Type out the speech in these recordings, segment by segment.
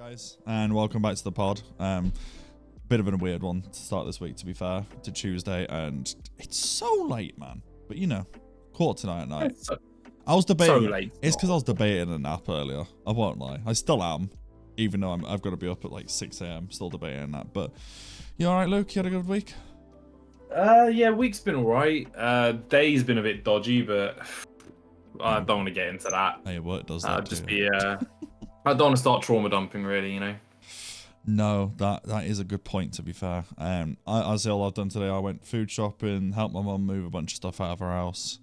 guys, and welcome back to the pod. Bit of a weird one to start this week, to be fair, to Tuesday, and it's so late, man. But you know, quarter to 9 at night. I was debating. So late. It's because I was debating a nap earlier. I won't lie. I still am, even though I've got to be up at like 6 a.m. Still debating that. But you all right, Luke? You had a good week? Yeah, week's been alright. Day's been a bit dodgy, but I don't want to get into that. Hey, what does that just do? I don't want to start trauma dumping, really. You know. No, that is a good point, to be fair. I say all I've done today. I went food shopping, helped my mum move a bunch of stuff out of her house.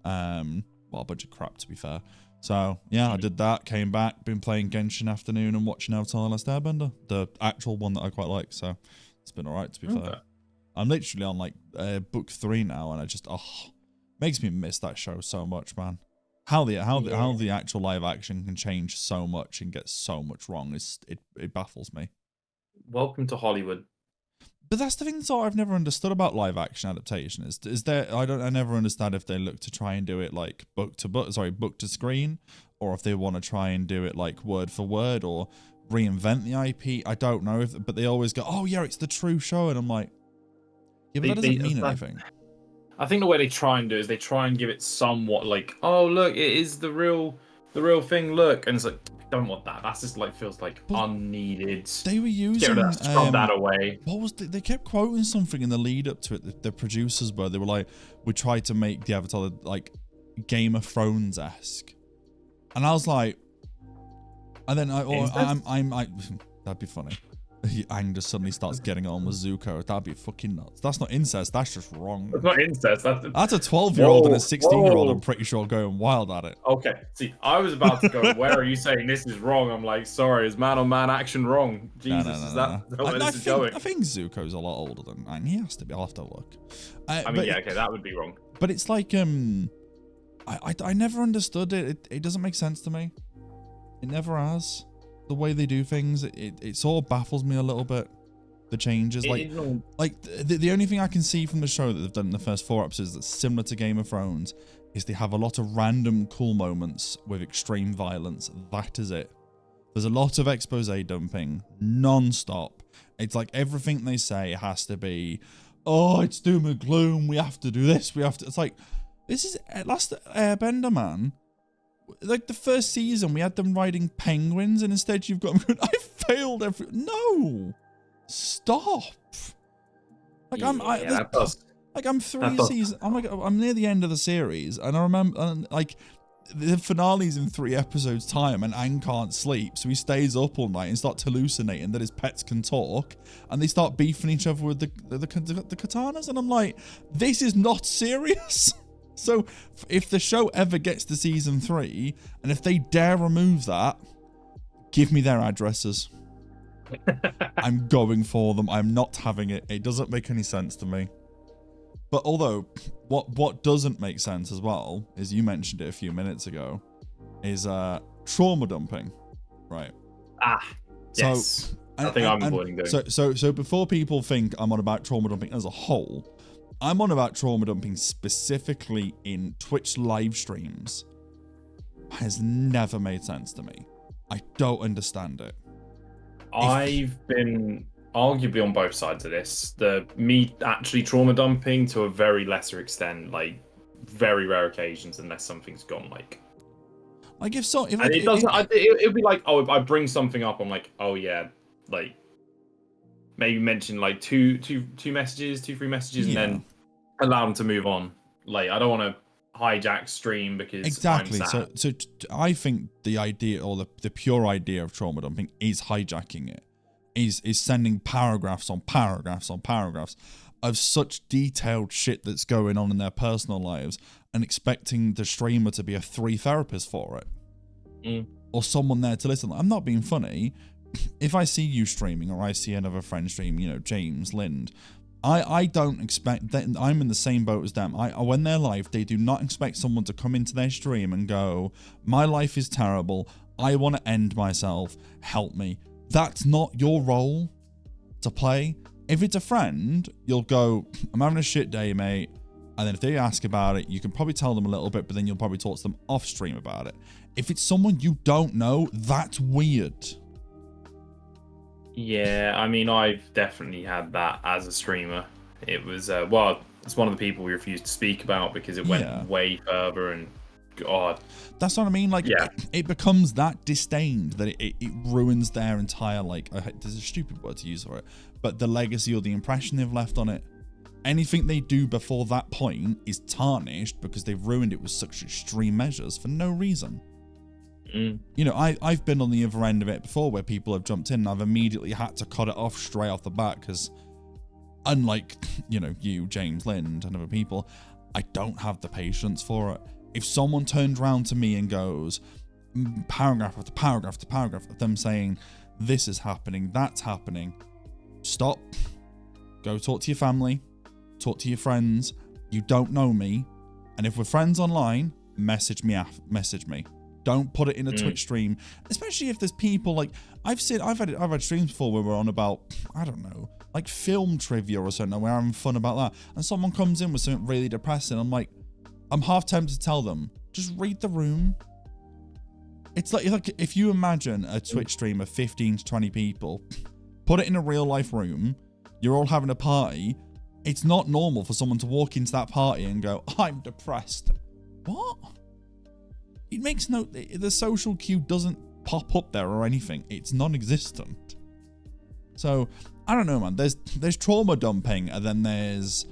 Well, a bunch of crap, to be fair. So yeah, I did that. Came back, been playing Genshin afternoon and watching Avatar: The Last Airbender, the actual one that I quite like. So it's been alright, to be fair. I'm literally on like book 3 now, and I just makes me miss that show so much, man. How the actual live action can change so much and get so much wrong it baffles me. Welcome to Hollywood. But that's the thing that I've never understood about live action adaptation is there I never understand if they look to try and do it like book to screen, or if they want to try and do it like word for word or reinvent the IP. I don't know, but they always go, oh yeah, it's the true show, and I'm like, yeah, but that doesn't mean anything. I think the way they try and do is they try and give it somewhat like, oh look, it is the real thing. Look, and it's like, I don't want that. That's just like feels like unneeded. They were using scrub that away. What was they kept quoting something in the lead up to it. The producers were like, we tried to make the Avatar like Game of Thrones esque, and I was like, and then I that'd be funny. Aang just suddenly starts getting on with Zuko. That'd be fucking nuts. That's not incest. That's just wrong. That's not incest. That's a 12-year-old and a 16-year-old. I'm pretty sure going wild at it. Okay. See, I was about to go, where are you saying this is wrong? I'm like, sorry, is man-on-man action wrong? Jesus, is that where this is going? I think Zuko's a lot older than Aang. He has to be. I'll have to look. Okay, that would be wrong. But it's like, I never understood it. It doesn't make sense to me. It never has. The way they do things, it sort of baffles me a little bit. The changes, the only thing I can see from the show that they've done in the first 4 episodes that's similar to Game of Thrones is they have a lot of random cool moments with extreme violence. That is it. There's a lot of expose dumping non-stop. It's like everything they say has to be, oh, it's doom and gloom. We have to do this. We have to. It's like, this is Last Airbender, man. Like the first season, we had them riding penguins, and instead you've got them going, I failed every. No, stop. Like I'm 3 seasons. I'm near the end of the series, and I remember like the finale's in 3 episodes time, and Aang can't sleep, so he stays up all night and starts hallucinating that his pets can talk, and they start beefing each other with the katanas, and I'm like, this is not serious. So, if the show ever gets to season 3, and if they dare remove that, give me their addresses. I'm going for them. I'm not having it. It doesn't make any sense to me. But although, what doesn't make sense as well, is you mentioned it a few minutes ago, is trauma dumping, right? Yes. I think I'm avoiding doing. So before people think I'm on about trauma dumping as a whole, I'm on about trauma dumping specifically in Twitch live streams. Has never made sense to me. I don't understand it. I've been arguably on both sides of this. Me actually trauma dumping to a very lesser extent, like very rare occasions, unless something's gone like. Like if so, if it doesn't, it'd be like, oh, if I bring something up, I'm like, oh yeah, like. Maybe mention like two, 3 messages, and then allow them to move on. Like, I don't want to hijack stream because exactly. I'm sad. So I think the idea, or the pure idea of trauma dumping is hijacking it. Is sending paragraphs on paragraphs on paragraphs of such detailed shit that's going on in their personal lives, and expecting the streamer to be a 3 therapist for it, or someone there to listen. I'm not being funny. If I see you streaming, or I see another friend stream, James, Lind, I don't expect that. I'm in the same boat as them. When they're live, they do not expect someone to come into their stream and go, my life is terrible, I want to end myself, help me. That's not your role to play. If it's a friend, you'll go, I'm having a shit day, mate. And then if they ask about it, you can probably tell them a little bit, but then you'll probably talk to them off stream about it. If it's someone you don't know, that's weird. Yeah, I mean, I've definitely had that as a streamer. It was well, it's one of the people we refused to speak about because it went way further, and God, that's what I mean. Like, it becomes that disdained that it ruins their entire, like, there's a stupid word to use for it, but the legacy or the impression they've left on it. Anything they do before that point is tarnished because they've ruined it with such extreme measures for no reason. You know, I've been on the other end of it before where people have jumped in and I've immediately had to cut it off straight off the bat because, unlike, you know, you, James Lind, and other people, I don't have the patience for it. If someone turns around to me and goes, paragraph after paragraph after paragraph of them saying, this is happening, that's happening, stop. Go talk to your family, talk to your friends. You don't know me. And if we're friends online, message me. Don't put it in a Twitch stream, especially if there's people like I've had streams before where we're on about, I don't know, like film trivia or something, where I'm having fun about that, and someone comes in with something really depressing. I'm like, I'm half tempted to tell them, just read the room. It's like if you imagine a Twitch stream of 15 to 20 people, put it in a real life room, you're all having a party. It's not normal for someone to walk into that party and go, I'm depressed. What? It makes the social cue doesn't pop up there or anything. It's non-existent. So, I don't know, man. There's trauma dumping, and then there's,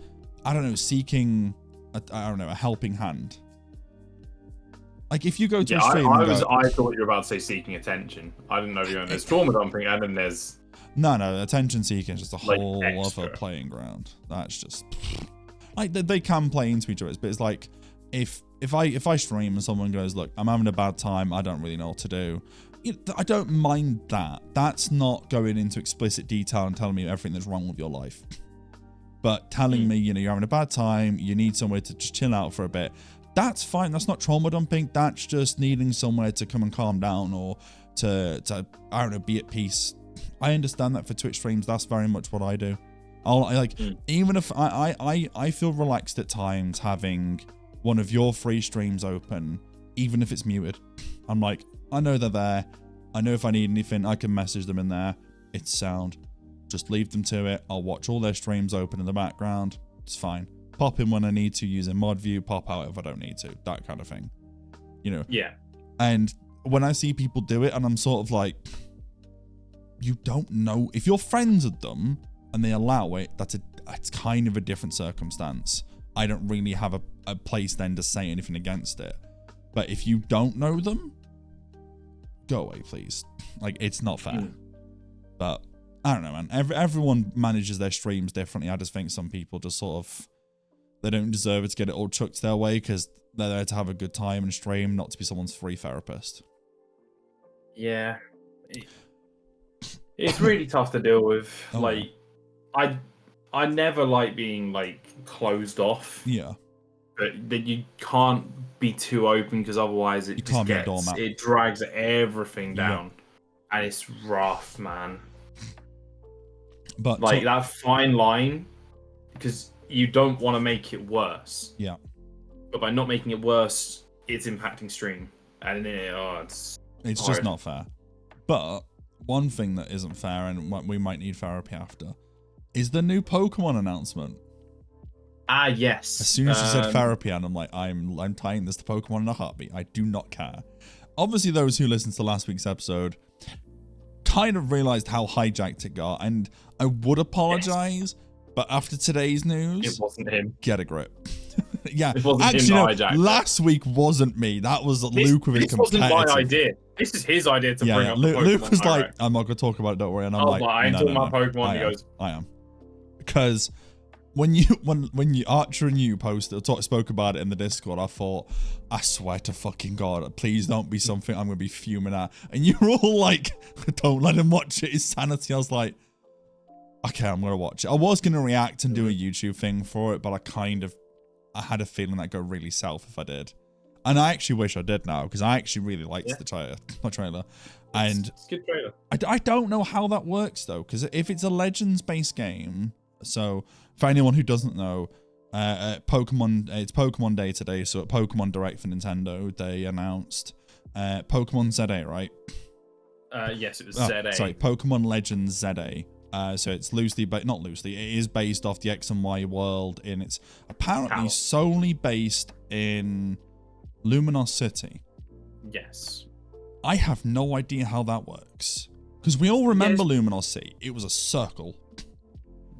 I don't know, seeking, a helping hand. Like, if you go to a stream I thought you were about to say seeking attention. I didn't know there's trauma dumping, and then there's... No, attention seeking is just a whole other playing ground. That's just... Like, they can play into each other, but it's like, if I stream and someone goes, look, I'm having a bad time, I don't really know what to do, I don't mind that. That's not going into explicit detail and telling me everything that's wrong with your life. But telling me, you know, you're having a bad time, you need somewhere to just chill out for a bit, that's fine. That's not trauma dumping. That's just needing somewhere to come and calm down, or to I don't know, be at peace. I understand that for Twitch streams, that's very much what I do. Even if I feel relaxed at times having one of your free streams open, even if it's muted. I'm like, I know they're there. I know if I need anything, I can message them in there. It's sound. Just leave them to it. I'll watch all their streams open in the background. It's fine. Pop in when I need to using mod view, pop out if I don't need to. That kind of thing. You know? Yeah. And when I see people do it and I'm sort of like, you don't know. If you're friends with them and they allow it, it's kind of a different circumstance. I don't really have a place then to say anything against it. But if you don't know them, go away, please. Like, it's not fair. But I don't know, man. Everyone manages their streams differently. I just think some people just sort of, they don't deserve it to get it all chucked their way because they're there to have a good time and stream, not to be someone's free therapist. Yeah. It's really tough to deal with. Like, I never like being, like, closed off. Yeah. But that you can't be too open because otherwise it drags everything down. And it's rough, man. But like, that fine line, because you don't want to make it worse. Yeah. But by not making it worse, it's impacting stream. And it's just not fair. But one thing that isn't fair, and what we might need therapy after, is the new Pokemon announcement. Ah, yes. As soon as you said therapy, and I'm like, I'm tying this to Pokemon in a heartbeat. I do not care. Obviously, those who listened to last week's episode kind of realized how hijacked it got, and I would apologize, but after today's news, it wasn't him. Get a grip. Yeah, it wasn't him no, last week wasn't me. That was Luke with his competitive. This wasn't my idea. This is his idea to bring up the Pokemon. Luke was like, I'm not going to talk about it, don't worry. And I'm like, I ain't talking about Pokemon. He goes, I am. Because when you Archer and you spoke about it in the Discord, I thought, I swear to fucking God, please don't be something I'm going to be fuming at. And you were all like, don't let him watch it. His sanity. I was like, okay, I'm going to watch it. I was going to react and do a YouTube thing for it, but I had a feeling that'd go really south if I did. And I actually wish I did now, because I actually really liked the trailer. And it's a good trailer. I don't know how that works, though, because if it's a Legends-based game, so for anyone who doesn't know, it's Pokemon Day today, so at Pokemon Direct for Nintendo, they announced Pokemon Z8, right? Yes, it was ZA. Sorry, Pokemon Legends ZA. So it's loosely, but not loosely. It is based off the X and Y world. It's apparently solely based in Luminos City. Yes. I have no idea how that works because we all remember Luminos City. It was a circle.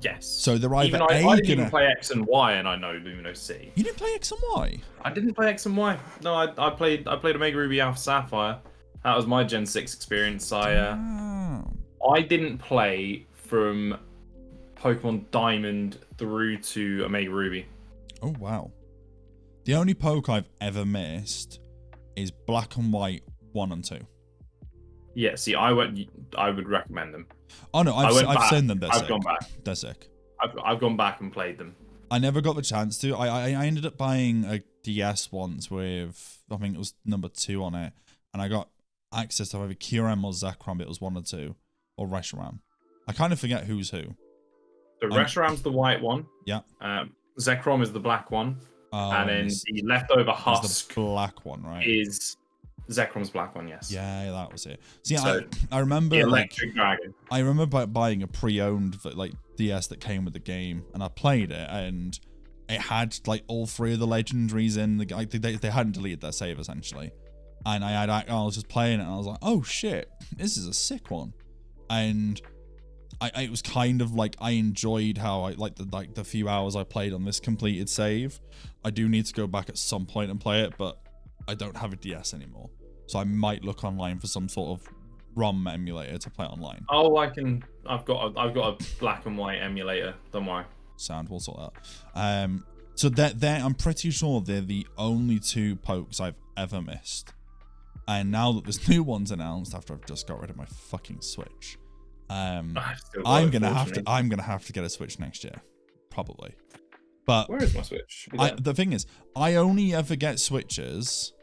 Yes. So they're either I didn't even play X and Y, and I know Luminos City. You didn't play X and Y? I didn't play X and Y. No, I played Omega Ruby Alpha Sapphire. That was my Gen 6 experience. I didn't play from Pokemon Diamond through to Omega Ruby. Oh wow. The only poke I've ever missed is Black and White 1 and 2. Yeah, see, I would recommend them. Oh no, I've seen them. I've gone back. They're sick. I've gone back and played them. I never got the chance to. I ended up buying a DS once with, I think it was number 2 on it, and I got access to either Kyurem or Zekrom. It was 1 or 2, or Reshiram. I kind of forget who's who. So Reshiram's the white one. Yeah. Zekrom is the black one. And then the leftover husk the black one, right? Is Zekrom's black one, yes. Yeah, that was it. See, so, I remember the Electric Dragon. I remember buying a pre-owned DS that came with the game, and I played it, and it had like all 3 of the legendaries in. They hadn't deleted their save essentially, and I was just playing it, and I was like, oh shit, this is a sick one, and it was kind of like I enjoyed how I like the few hours I played on this completed save. I do need to go back at some point and play it, but I don't have a DS anymore, so I might look online for some sort of ROM emulator to play online. Oh, I've got a black and white emulator. Don't worry. Sound, we'll sort that. So I'm pretty sure they're the only 2 pokes I've ever missed, and now that there's new ones announced after I've just got rid of my fucking Switch. I'm gonna have to get a Switch next year, probably. But where is my Switch? The thing is, I only ever get Switches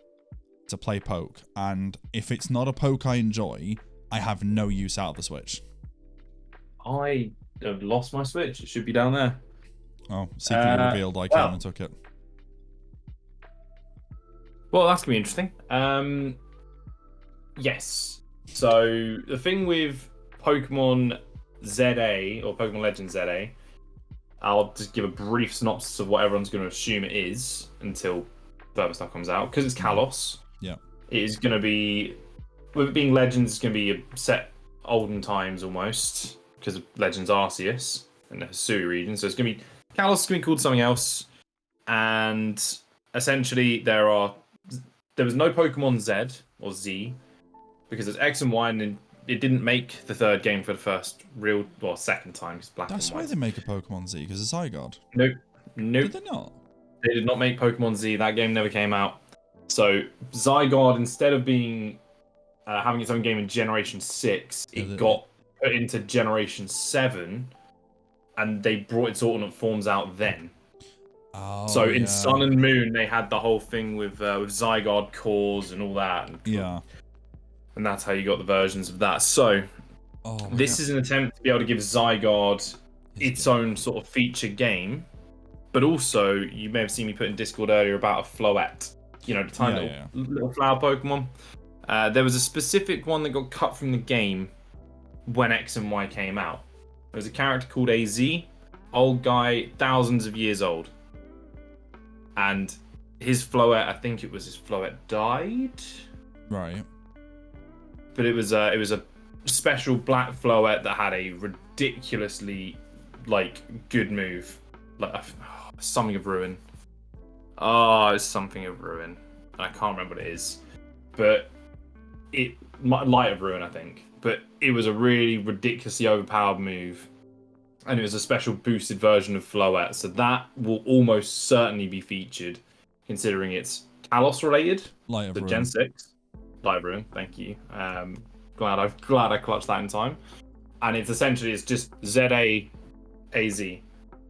to play poke, and if it's not a poke I enjoy, I have no use out of the Switch. I have lost my Switch. It should be down there. Oh, secretly revealed I came and took it. Well, that's gonna be interesting. Yes. So the thing with Pokemon ZA or Pokemon Legends ZA, I'll just give a brief synopsis of what everyone's going to assume it is until further stuff comes out. Because it's Kalos. Yeah. It is going to be, with it being Legends, it's going to be a set olden times almost, because of Legends Arceus and the Hisui region. So it's going to be, Kalos is going to be called something else. And essentially there was no Pokemon Z or Z, because it's X and Y, and it didn't make the 3rd game for the second time. It's black That's and white. why they make a Pokemon Z, because it's Zygarde. Nope. Did they not? They did not make Pokemon Z. That game never came out. So Zygarde, instead of being having its own game in Generation 6, it got put into Generation 7, and they brought its alternate forms out then. Oh, so in Sun and Moon, they had the whole thing with Zygarde cores and all that. Yeah. And that's how you got the versions of that. So this is an attempt to be able to give Zygarde its own sort of feature game. But also, you may have seen me put in Discord earlier about a Floette. You know, the tiny little flower Pokemon. There was a specific one that got cut from the game when X and Y came out. There was a character called AZ. Old guy, thousands of years old. And his Floette, I think it was his Floette died? Right. But it was a special black Floette that had a ridiculously good move, something of ruin. It's something of ruin. I can't remember what it is, but light of ruin, I think. But it was a really ridiculously overpowered move, and it was a special boosted version of Floette. So that will almost certainly be featured, considering it's Kalos related. Light of ruin. Gen 6. Light Ruin, thank you. Glad I clutched that in time. And it's just ZA AZ.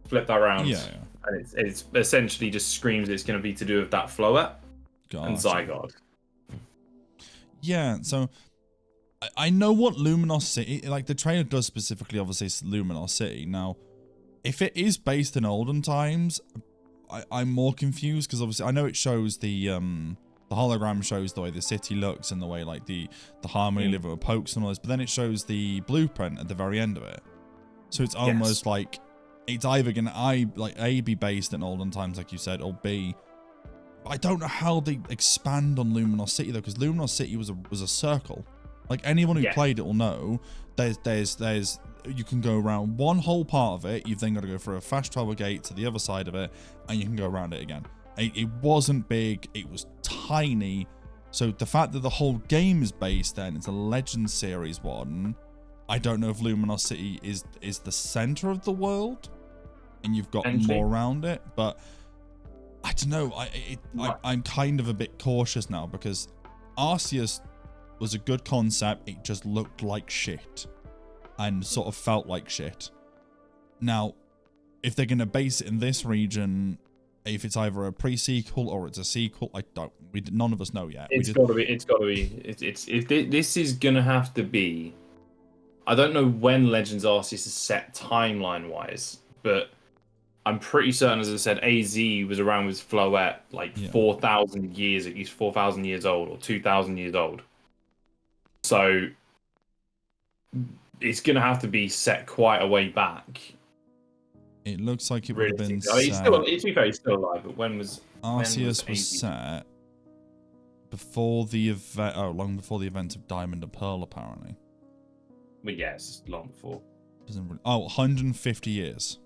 Flip that around. Yeah. And it's essentially just screams it's going to be to do with that Floette and Zygarde. Yeah, so I know what Luminos City, the trailer does specifically, obviously, it's Luminos City. Now, if it is based in olden times, I'm more confused, because obviously I know it shows the The hologram shows the way the city looks and the way like the harmony living with pokes and all this, but then it shows the blueprint at the very end of it. So it's almost like it's either gonna A, be based in olden times, like you said, or B, I don't know how they expand on Luminar City though, because Luminar City was a circle. Like anyone who played it will know. There's you can go around one whole part of it. You've then got to go through a fast travel gate to the other side of it, and you can go around it again. It wasn't big. It was tiny. So the fact that the whole game is based then, it's a Legend Series one. I don't know if Luminar City is the center of the world, and you've got more around it, but I don't know. I'm kind of a bit cautious now because Arceus was a good concept. It just looked like shit and sort of felt like shit. Now, if they're going to base it in this region, if it's either a pre-sequel or it's a sequel, none of us know yet. It's got to be. This is going to have to be. I don't know when Legends Arceus is set timeline-wise, but I'm pretty certain, as I said, AZ was around with Floette like 4,000 years, at least 4,000 years old or 2,000 years old. So it's going to have to be set quite a way back. It looks like it would have been set... to be fair, he's still alive, but when was... Arceus was set before the event... Oh, long before the event of Diamond and Pearl, apparently. But yes, long before. 150 years.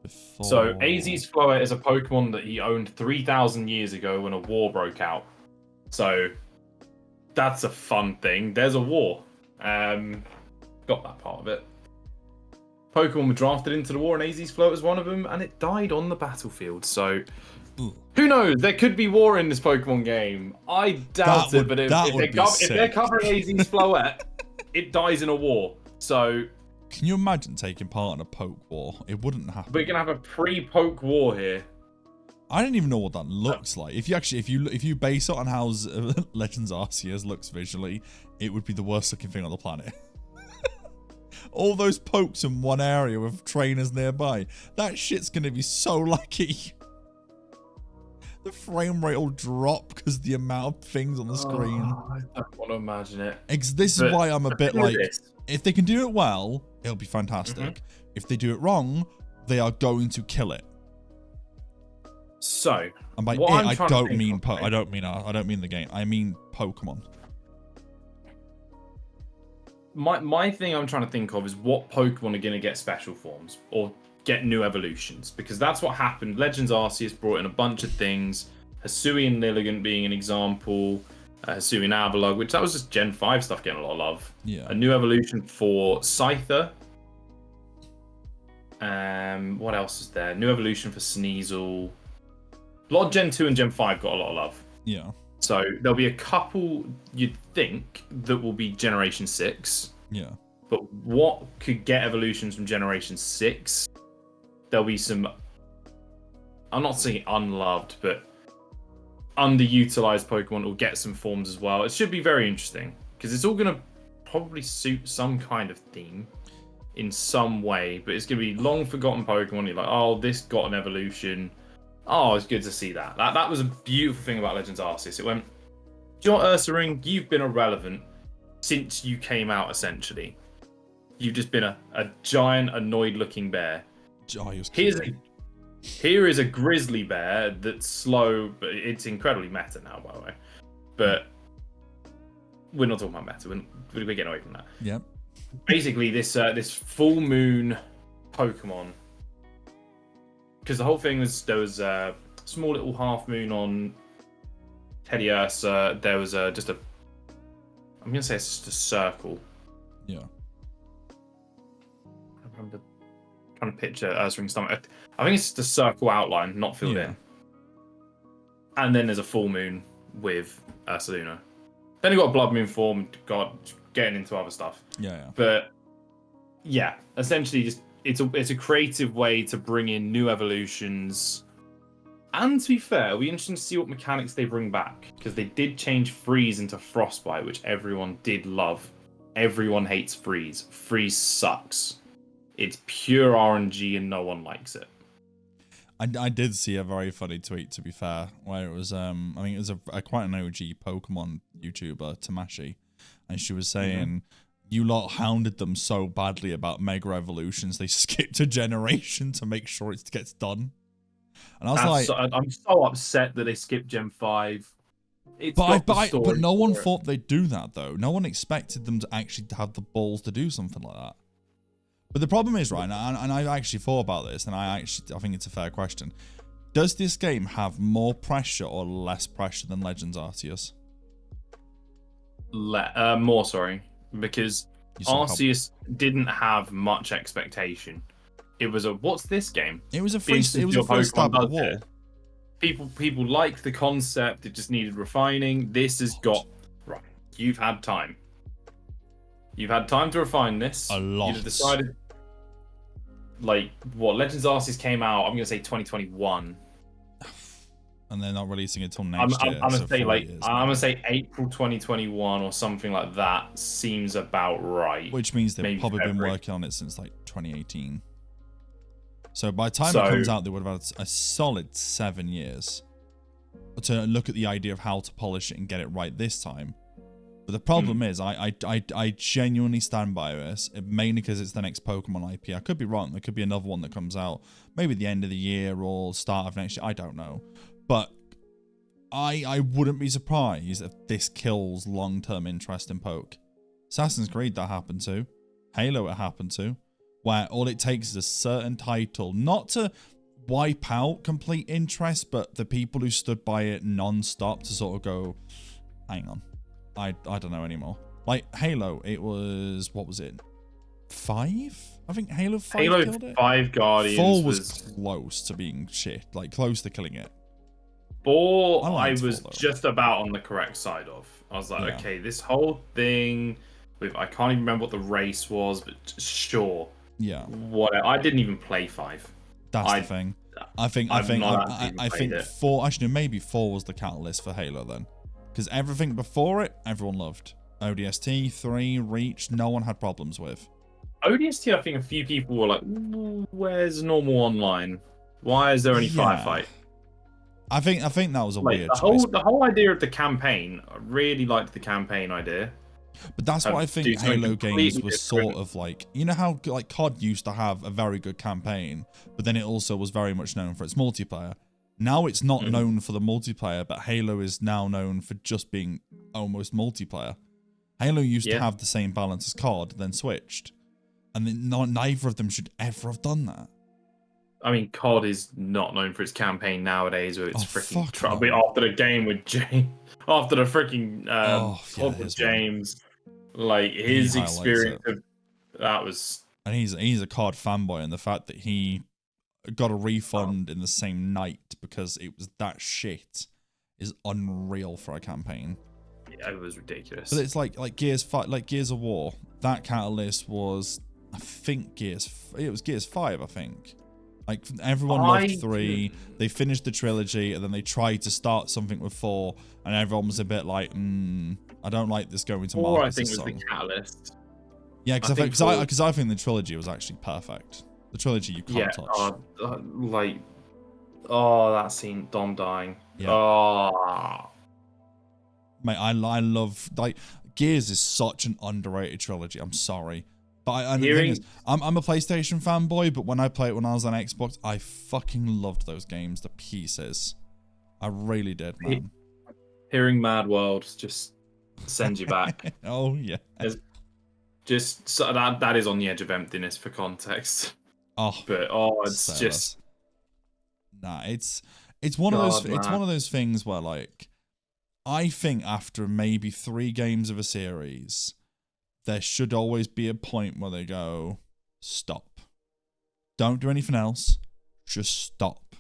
Before... So, AZ's Floette is a Pokemon that he owned 3,000 years ago when a war broke out. So, that's a fun thing. There's a war. Got that part of it. Pokemon were drafted into the war, and AZ's Floette was one of them, and it died on the battlefield. So, who knows? There could be war in this Pokemon game. I doubt it, but if they're covering AZ's Floette, it dies in a war. So, can you imagine taking part in a poke war? It wouldn't happen. We're gonna have a pre-poke war here. I don't even know what that looks like. If you base it on how Legends Arceus looks visually, it would be the worst looking thing on the planet. All those pokes in one area with trainers nearby. That shit's gonna be so lucky. The frame rate will drop because the amount of things on the screen. I don't want to imagine it. This is why I'm a bit like, if they can do it well, it'll be fantastic. If they do it wrong, they are going to kill it. So, and by I don't mean the game. I mean Pokemon. My thing I'm trying to think of is what Pokemon are going to get special forms or get new evolutions, because that's what happened. Legends Arceus brought in a bunch of things. Hisuian Lilligant being an example. Hisuian Avalugg, which that was just Gen 5 stuff getting a lot of love. Yeah. A new evolution for Scyther. What else is there? New evolution for Sneasel. A lot of Gen 2 and Gen 5 got a lot of love. Yeah. So there'll be a couple, you'd think, that will be Generation 6. Yeah. But what could get evolutions from Generation 6? There'll be some, I'm not saying unloved, but underutilized Pokemon will get some forms as well. It should be very interesting, because it's all going to probably suit some kind of theme in some way, but it's going to be long forgotten Pokemon. You're like, oh, this got an evolution. Oh, it's good to see that. That was a beautiful thing about Legends Arceus. It went, do you know what, Ursaring? You've been irrelevant since you came out, essentially. You've just been a giant, annoyed-looking bear. Here is a grizzly bear that's slow, but it's incredibly meta now, by the way. But we're not talking about meta. We're getting away from that. Yep. Basically, this full moon Pokemon, because the whole thing was, there was a small little half moon on Teddiursa. There was I'm gonna say it's just a circle. Yeah. I'm trying to picture Ursaring's stomach. I think it's just a circle outline, not filled in. And then there's a full moon with Ursaluna. Then you got a blood moon form, getting into other stuff. Yeah. But yeah, essentially, just it's a creative way to bring in new evolutions. And to be fair, it'll be interesting to see what mechanics they bring back, because they did change Freeze into Frostbite, which everyone did love. Everyone hates Freeze. Freeze sucks. It's pure RNG and no one likes it. I did see a very funny tweet, to be fair, where it was I think it was a quite an OG Pokemon YouTuber, Tamashi, and she was saying, you lot hounded them so badly about Mega Evolutions, they skipped a generation to make sure it gets done. And I was I'm so upset that they skipped Gen 5. But no one thought they'd do that, though. No one expected them to actually have the balls to do something like that. But the problem is, right, and I actually thought about this, and I think it's a fair question. Does this game have more pressure or less pressure than Legends Arceus? More, sorry. Because Arceus didn't have much expectation. It was what's this game? It was a first stab at the wall. People liked the concept, it just needed refining. This has got... Right, you've had time. You've had time to refine this. A lot. You've decided... Like, what, Legends Arceus came out, I'm going to say 2021. And they're not releasing it until next year. I'm going to say April 2021 or something like that seems about right. Which means they've probably been working on it since, like, 2018. So by the time it comes out, they would have had a solid 7 years to look at the idea of how to polish it and get it right this time. But the problem is, I genuinely stand by this, mainly because it's the next Pokemon IP. I could be wrong. There could be another one that comes out maybe at the end of the year or start of next year. I don't know. But I wouldn't be surprised if this kills long-term interest in Poke. Assassin's Creed, that happened to. Halo, it happened to. Where all it takes is a certain title, not to wipe out complete interest, but the people who stood by it non-stop to sort of go, hang on, I don't know anymore. Like Halo, it was, what was it, 5? I think Halo 5 killed it. 5 Guardians 4 was close to being shit, like close to killing it. 4, I was just about on the correct side of. I was like, okay, this whole thing with, I can't even remember what the race was, but sure. Yeah. Whatever. I didn't even play 5. That's the thing. I think 4. Actually, maybe 4 was the catalyst for Halo then, because everything before it, everyone loved. ODST, 3, Reach, no one had problems with. ODST, I think a few people were like, where's normal online? Why is there only firefight? I think that was a weird choice. The whole idea of the campaign, I really liked the campaign idea. But that's what I think Halo games was sort of like. You know how like COD used to have a very good campaign, but then it also was very much known for its multiplayer. Now it's not known for the multiplayer, but Halo is now known for just being almost multiplayer. Halo used to have the same balance as COD, then switched. And then neither of them should ever have done that. I mean, COD is not known for its campaign nowadays, with its freaking trouble after the game with James, after the freaking with James, like his experience of that was. And he's a COD fanboy, and the fact that he got a refund in the same night because it was that shit is unreal for a campaign. Yeah, it was ridiculous. But it's like Gears of War. That catalyst was, I think it was Gears 5, I think. Like, everyone loved 3, they finished the trilogy, and then they tried to start something with 4, and everyone was a bit like, I don't like this going to market. 4, I think, was the catalyst. Yeah, because I think the trilogy was actually perfect. The trilogy you can't touch. That scene, Dom dying. Yeah. Oh. Mate, I love, like, Gears is such an underrated trilogy, I'm sorry. But the thing is, I'm a PlayStation fanboy, but when I played it when I was on Xbox, I fucking loved those games to pieces. I really did, man. Hearing Mad World just sends you back. Oh, yeah. Just so that is on the edge of emptiness for context. Oh, but it's just it's one of those things where, like, I think after maybe 3 games of a series, there should always be a point where they go, stop. Don't do anything else. Just stop.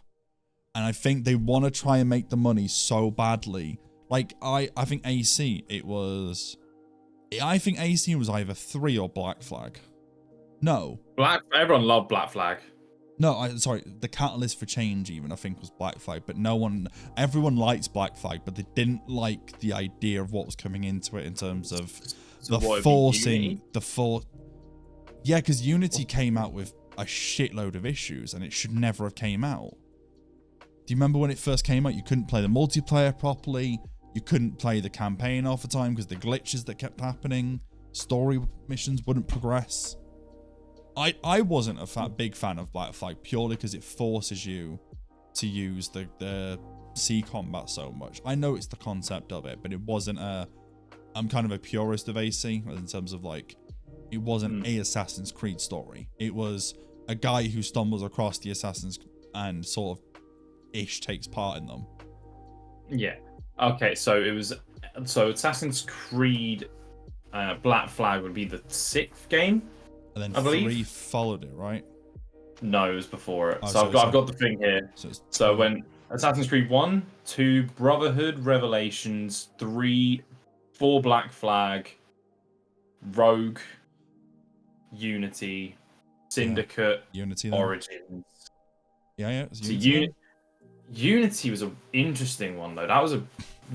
And I think they want to try and make the money so badly. Like, I think AC, I think AC was either 3 or Black Flag. No. Everyone loved Black Flag. No, sorry, the catalyst for change even, I think, was Black Flag, but everyone likes Black Flag, but they didn't like the idea of what was coming into it in terms of Yeah, because Unity came out with a shitload of issues, and it should never have came out. Do you remember when it first came out? You couldn't play the multiplayer properly. You couldn't play the campaign half the time because the glitches that kept happening. Story missions wouldn't progress. I wasn't a big fan of Black Flag purely because it forces you to use the sea combat so much. I know it's the concept of it, but it wasn't I'm kind of a purist of AC in terms of like, it wasn't a Assassin's Creed story. It was a guy who stumbles across the Assassins and sort of takes part in them. Yeah. Okay, so Assassin's Creed Black Flag would be the 6th game. And then I believe 3 followed it, right? No, it was before it. Oh, so I've got the thing here. So when Assassin's Creed 1, 2, Brotherhood, Revelations, 3, 4 Black Flag, Rogue, Unity, Syndicate, Unity, Origins. Yeah. So Unity was an interesting one though. That was a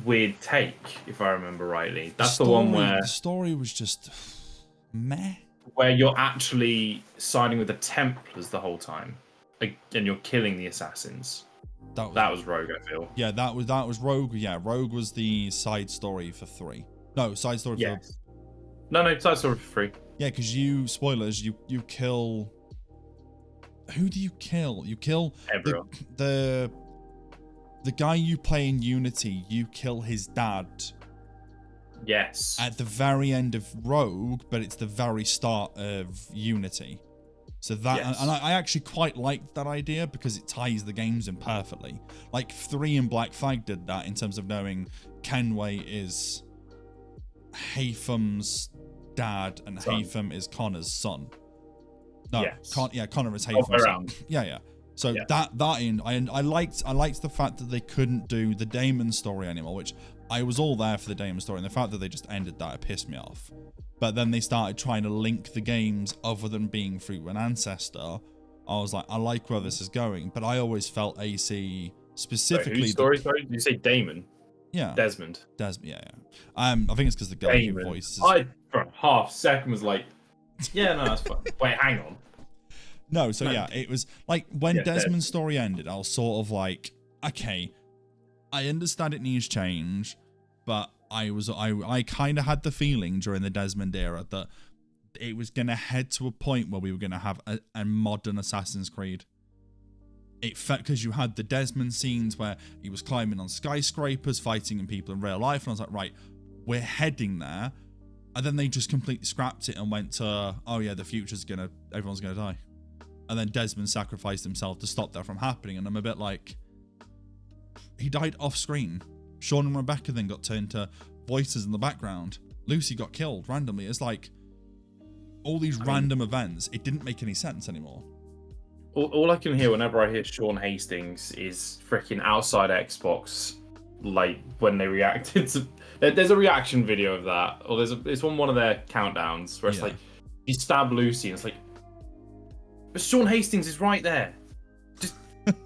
weird take, if I remember rightly. That's the one where the story was just meh. Where you're actually siding with the Templars the whole time, and you're killing the assassins. That was Rogue, I feel. Yeah, that was Rogue. Yeah, Rogue was the side story for 3. No, side story for... No, side story for 3. Yeah, because spoilers, you kill... Who do you kill? You kill... Everyone. The guy you play in Unity, you kill his dad. Yes. At the very end of Rogue, but it's the very start of Unity. So that, and I actually quite liked that idea because it ties the games in perfectly. Like 3 and Black Flag did that in terms of knowing Kenway is Haytham's dad and Haytham is Connor's son. No, Connor is Haytham's son. Yeah. So I liked the fact that they couldn't do the Damon story anymore, which I was all there for the Damon story, and the fact that they just ended that, it pissed me off. But then they started trying to link the games other than being through an ancestor. I was like, I like where this is going, but I always felt AC specifically. Wait, whose story? Sorry, did you say Damon? Yeah. Desmond. Yeah. I think it's because the guy who voices. I for a half second was like, yeah, no, that's fine. Wait, hang on. No, so yeah, it was like when Desmond's story ended, I was sort of like, okay, I understand it needs change, but I kind of had the feeling during the Desmond era that it was going to head to a point where we were going to have a modern Assassin's Creed. It felt, because you had the Desmond scenes where he was climbing on skyscrapers, fighting people in real life, and I was like, right, we're heading there. And then they just completely scrapped it and went to, oh yeah, the future's everyone's gonna die. And then Desmond sacrificed himself to stop that from happening. And I'm a bit like, he died off screen. Sean and Rebecca then got turned to voices in the background. Lucy got killed randomly. It's like all these random events. It didn't make any sense anymore. All I can hear whenever I hear Sean Hastings is freaking outside Xbox, like when they reacted to. There's a reaction video of that, or it's on one of their countdowns where it's like you stab Lucy, and it's like, but Sean Hastings is right there.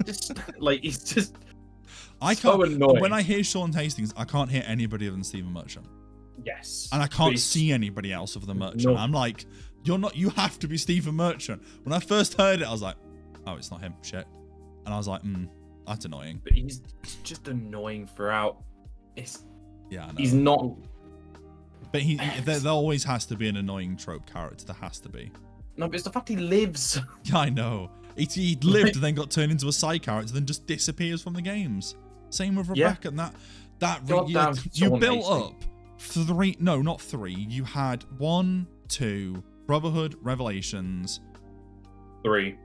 Just like he's just. So annoying. When I hear Sean Hastings, I can't hear anybody other than Stephen Merchant. Yes. And I can't see anybody else other than Merchant. No. I'm like, you have to be Stephen Merchant. When I first heard it, I was like, oh, it's not him. Shit. And I was like, that's annoying. But he's just annoying throughout. Yeah, I know. He's not. But there always has to be an annoying trope character. There has to be. No, but it's the fact he lives. Yeah, I know. He lived and then got turned into a side character, then just disappears from the games. Same with Rebecca. And you built up 3. No, not 3. You had 1, 2, Brotherhood, Revelations. 3.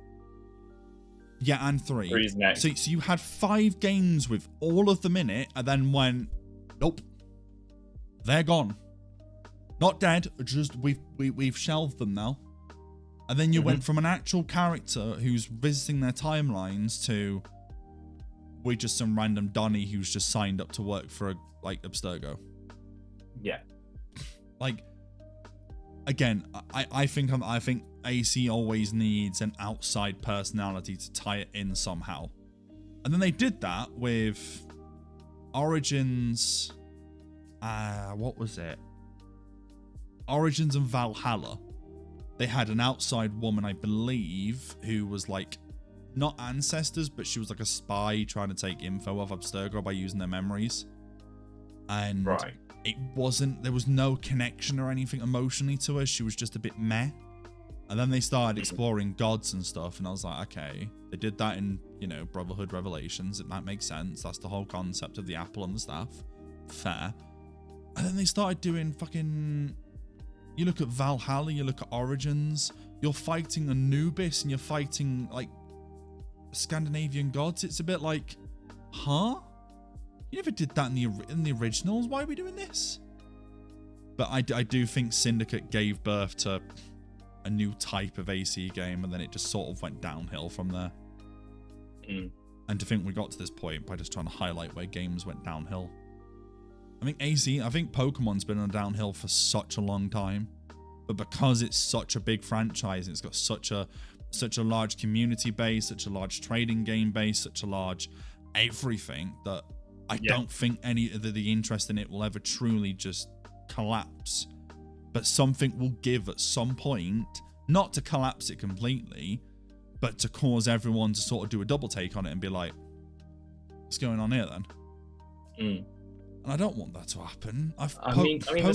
Yeah, and 3. 3 is next. So you had 5 games with all of them in it, and then went, nope, they're gone. Not dead. Just we've shelved them now. And then you went from an actual character who's visiting their timelines to we're just some random Donny who's just signed up to work for Abstergo. Yeah. Like, again, I think AC always needs an outside personality to tie it in somehow. And then they did that with Origins. What was it? Origins and Valhalla. They had an outside woman, I believe, who was like not ancestors, but she was like a spy trying to take info off Abstergo by using their memories. And it wasn't, there was no connection or anything emotionally to her. She was just a bit meh. And then they started exploring gods and stuff, and I was like, okay, they did that in, you know, Brotherhood Revelations. That makes sense. That's the whole concept of the apple and the staff. Fair. And then they started doing fucking... You look at Valhalla, you look at Origins, you're fighting Anubis, and you're fighting, like, Scandinavian gods. It's a bit like, huh? You never did that in the originals. Why are we doing this? But I do think Syndicate gave birth to a new type of AC game, and then it just sort of went downhill from there. And to think we got to this point by just trying to highlight where games went downhill. I think Pokemon's been on a downhill for such a long time, but because it's such a big franchise and it's got such a large community base, such a large trading game base, such a large everything, that I don't think any of the interest in it will ever truly just collapse. But something will give at some point, not to collapse it completely, but to cause everyone to sort of do a double take on it and be like, what's going on here then? And I don't want that to happen. I mean, the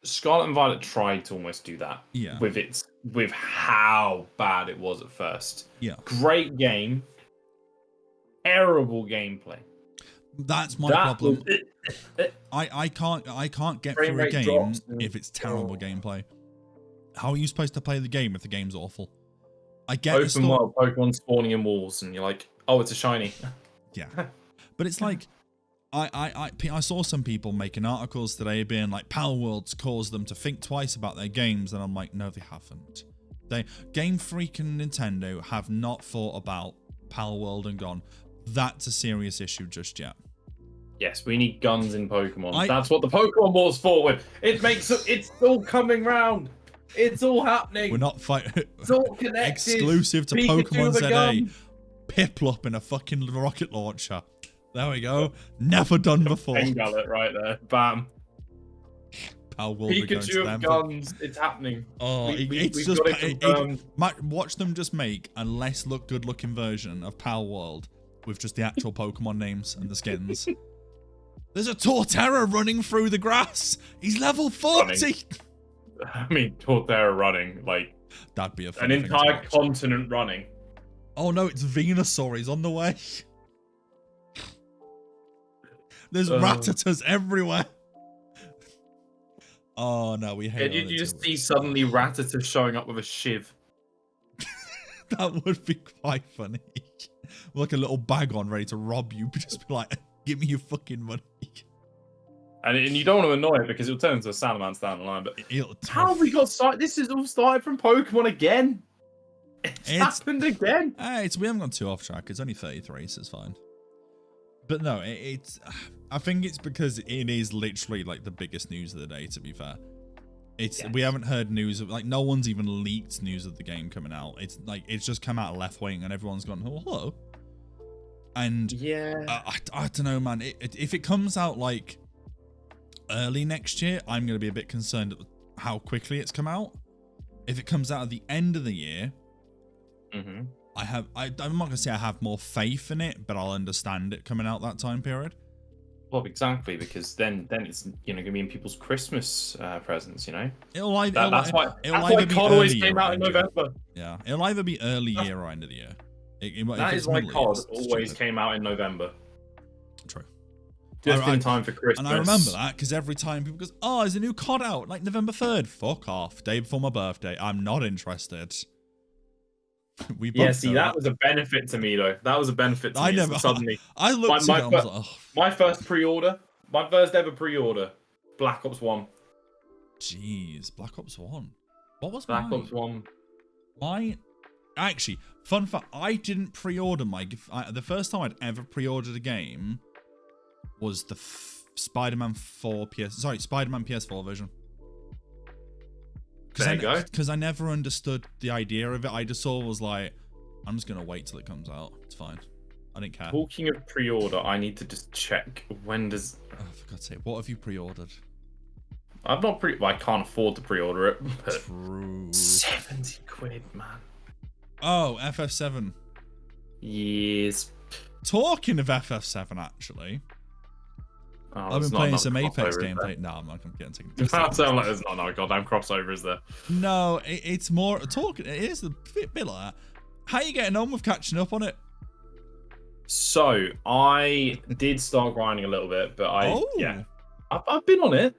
Scarlet and Violet tried to almost do that. Yeah. With how bad it was at first. Yeah. Great game. Terrible gameplay. That's my problem. I can't get through a game if it's terrible gameplay. How are you supposed to play the game if the game's awful? I get open world Pokemon spawning in walls, and you're like, oh, it's a shiny. Yeah, but it's like I saw some people making articles today being like, Power Worlds caused them to think twice about their games, and I'm like, no, they haven't. Game Freak and Nintendo have not thought about Power World and gone, that's a serious issue just yet. Yes, we need guns in Pokemon. That's what the Pokemon War's fought with. It's all coming round. It's all happening. We're not fighting. It's all connected. Exclusive to Pokemon ZA. Piplup in a fucking rocket launcher. There we go. Never done before. Gullet right there. Bam. Power World Pikachu of guns. It's happening. Oh, it's just watch them just make a less good looking version of Power World with just the actual Pokemon names and the skins. There's a Torterra running through the grass. He's level 40. Running. I mean, Torterra running, like, that'd be an entire continent running. Oh no, it's Venusaur. He's on the way. There's Rattatas everywhere. Oh no, we hate it. You just see suddenly Rattata showing up with a shiv. That would be quite funny. Like a little bag on, ready to rob you. Just be like, give me your fucking money. And you don't want to annoy it because it'll turn into a Salamence down the line. But how have we got started? This is all started from Pokemon again. It's happened again. We haven't gone too off track. It's only 33, so it's fine. But no, I think it's because it is literally like the biggest news of the day, to be fair. We haven't heard news of, like, no one's even leaked news of the game coming out. It's like, it's just come out left wing and everyone's gone, oh, hello. And yeah, I don't know, man. If it comes out like early next year, I'm going to be a bit concerned at how quickly it's come out. If it comes out at the end of the year, I'm not going to say I have more faith in it, but I'll understand it coming out that time period. Well, exactly, because then it's going to be in people's Christmas presents, you know. That's why COD always came out in November. Yeah, it'll either be early year or end of the year. That is why COD always came out in November. True. Just in time for Christmas. And I remember that because every time people goes, oh, there's a new COD out, like November 3rd. Fuck off. Day before my birthday. I'm not interested. That was a benefit to me, though. That was a benefit to me. Suddenly, I looked at it and I was like, oh. My first ever pre-order, Black Ops 1. Jeez, Black Ops 1. What was Black Ops 1? Actually, fun fact, I didn't pre-order the first time I'd ever pre-ordered a game was the Spider-Man PS4 version. There you go. Because I never understood the idea of it. I just was like, I'm just going to wait till it comes out. It's fine. I didn't care. Talking of pre-order, I need to just check when does... Oh, for God's sake, what have you pre-ordered? I've not I can't afford to pre-order it. But True. 70 quid, man. Oh, FF7. Yes. Talking of FF7, actually. Oh, I've been playing some Apex gameplay. No, I'm not getting taken. It sounds like there's not a goddamn crossover, is there? No, it's more talking. It is a bit like that. How are you getting on with catching up on it? So I did start grinding a little bit, but I've been on it.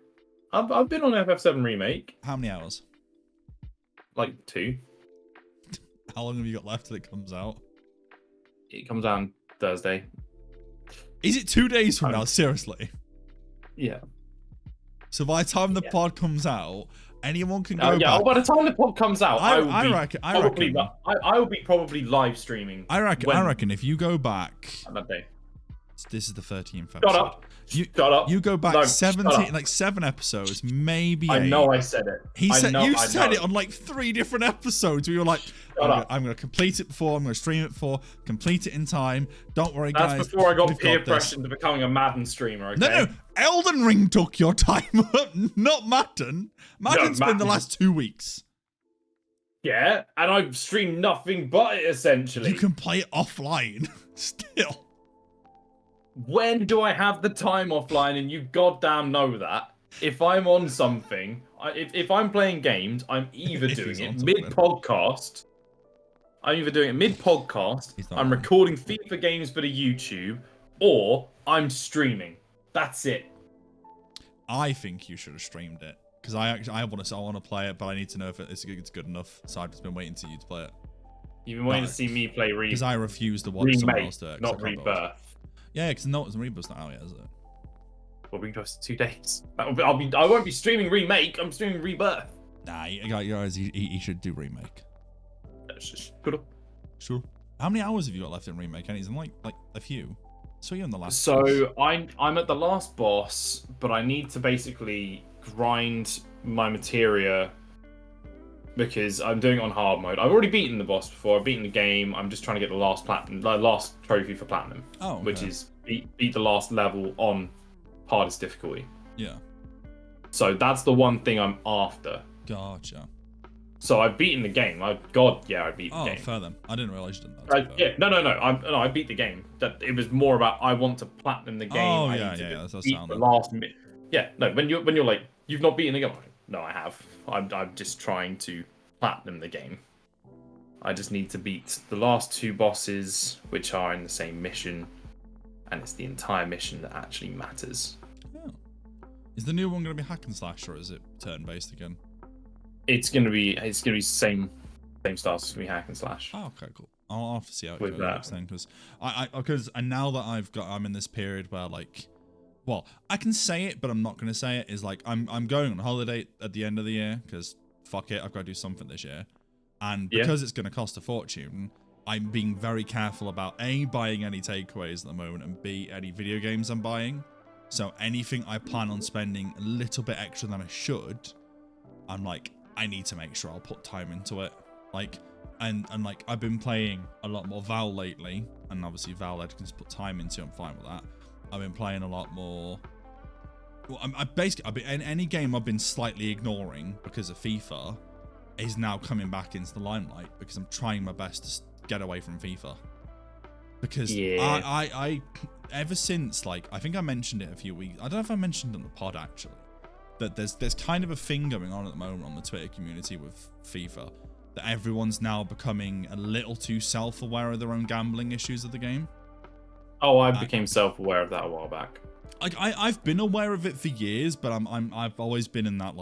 I've been on FF7 Remake. How many hours? Like 2. How long have you got left till it comes out? It comes out on Thursday. Is it 2 days from now? Seriously? Yeah. So by the time the pod comes out, anyone can go back. By the time the pod comes out, I will be probably live streaming. I reckon if you go back on that day. This is the 13th episode. Shut up. Shut up. You go back 17, like 7 episodes, maybe 8. I know I said it. You said it on like 3 different episodes where you're like, I'm going to complete it before, I'm going to stream it before, complete it in time. Don't worry, guys. That's before I got peer pressure into becoming a Madden streamer, okay? No. Elden Ring took your time up, not Madden. Madden's been the last 2 weeks. Yeah, and I've streamed nothing but it, essentially. You can play it offline still. When do I have the time offline? And you goddamn know that. If I'm on something, if I'm playing games, I'm either doing it mid-podcast. I'm recording FIFA games for the YouTube, or I'm streaming. That's it. I think you should have streamed it because I want to play it, but I need to know if it's good enough. So I've just been waiting for you to play it. You've been waiting to see me play Remake. Because I refuse to watch someone else do it. Not Rebirth. Yeah, because Rebirth's not out yet, is it? Well, Rebirth's 2 days. I won't be streaming Remake. I'm streaming Rebirth. Nah, he should do Remake. Sure. How many hours have you got left in Remake? And he's in like a few. So you're in the last. So I'm at the last boss, but I need to basically grind my materia because I'm doing it on hard mode. I've already beaten the boss before. I've beaten the game. I'm just trying to get the last trophy for platinum. Oh, okay. Which is beat the last level on hardest difficulty. Yeah. So that's the one thing I'm after. Gotcha. So I've beaten the game. I beat the game. Oh, fair then. I didn't realize you did that. Yeah, no. I beat the game. That it was more about I want to platinum the game. Oh, I yeah. That's the last minute. Yeah, no. When you're like you've not beaten the game. No, I have. I'm just trying to platinum the game. I just need to beat the last 2 bosses, which are in the same mission, and it's the entire mission that actually matters. Oh. Is the new one going to be hack and slash, or is it turn-based again? It's gonna be same style. It's gonna be hack and slash. Oh, okay, cool. I'll have to see how it goes then, because now that I'm in this period where well, I can say it, but I'm not gonna say it. Is like I'm going on holiday at the end of the year because fuck it, I've got to do something this year, and because it's gonna cost a fortune, I'm being very careful about A, buying any takeaways at the moment, and B, any video games I'm buying. So anything I plan on spending a little bit extra than I should, I'm like, I need to make sure I'll put time into it. And I've been playing a lot more Val lately, and obviously Val I can just put time into. I'm fine with that. I've been playing a lot more. Well, I've been in any game I've been slightly ignoring because of FIFA is now coming back into the limelight because I'm trying my best to get away from FIFA. Because I ever since I think I mentioned it a few weeks. I don't know if I mentioned it on the pod actually. That there's kind of a thing going on at the moment on the Twitter community with FIFA that everyone's now becoming a little too self-aware of their own gambling issues of the game. Oh, I became self-aware of that a while back. I've been aware of it for years, but I've always been in that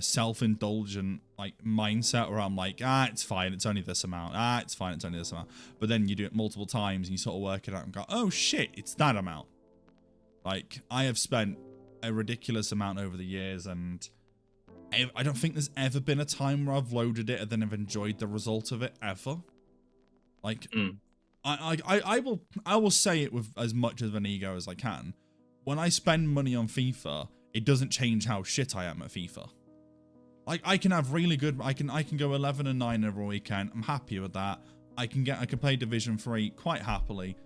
self-indulgent mindset where I'm like, it's fine, it's only this amount. It's fine, it's only this amount. But then you do it multiple times and you sort of work it out and go, oh shit, it's that amount. I have spent a ridiculous amount over the years, and I don't think there's ever been a time where I've loaded it and then I've enjoyed the result of it ever. I will say it with as much of an ego as I can. When I spend money on FIFA, it doesn't change how shit I am at FIFA. I can have really good. I can go 11-9 every weekend. I'm happy with that. I can play Division 3 quite happily,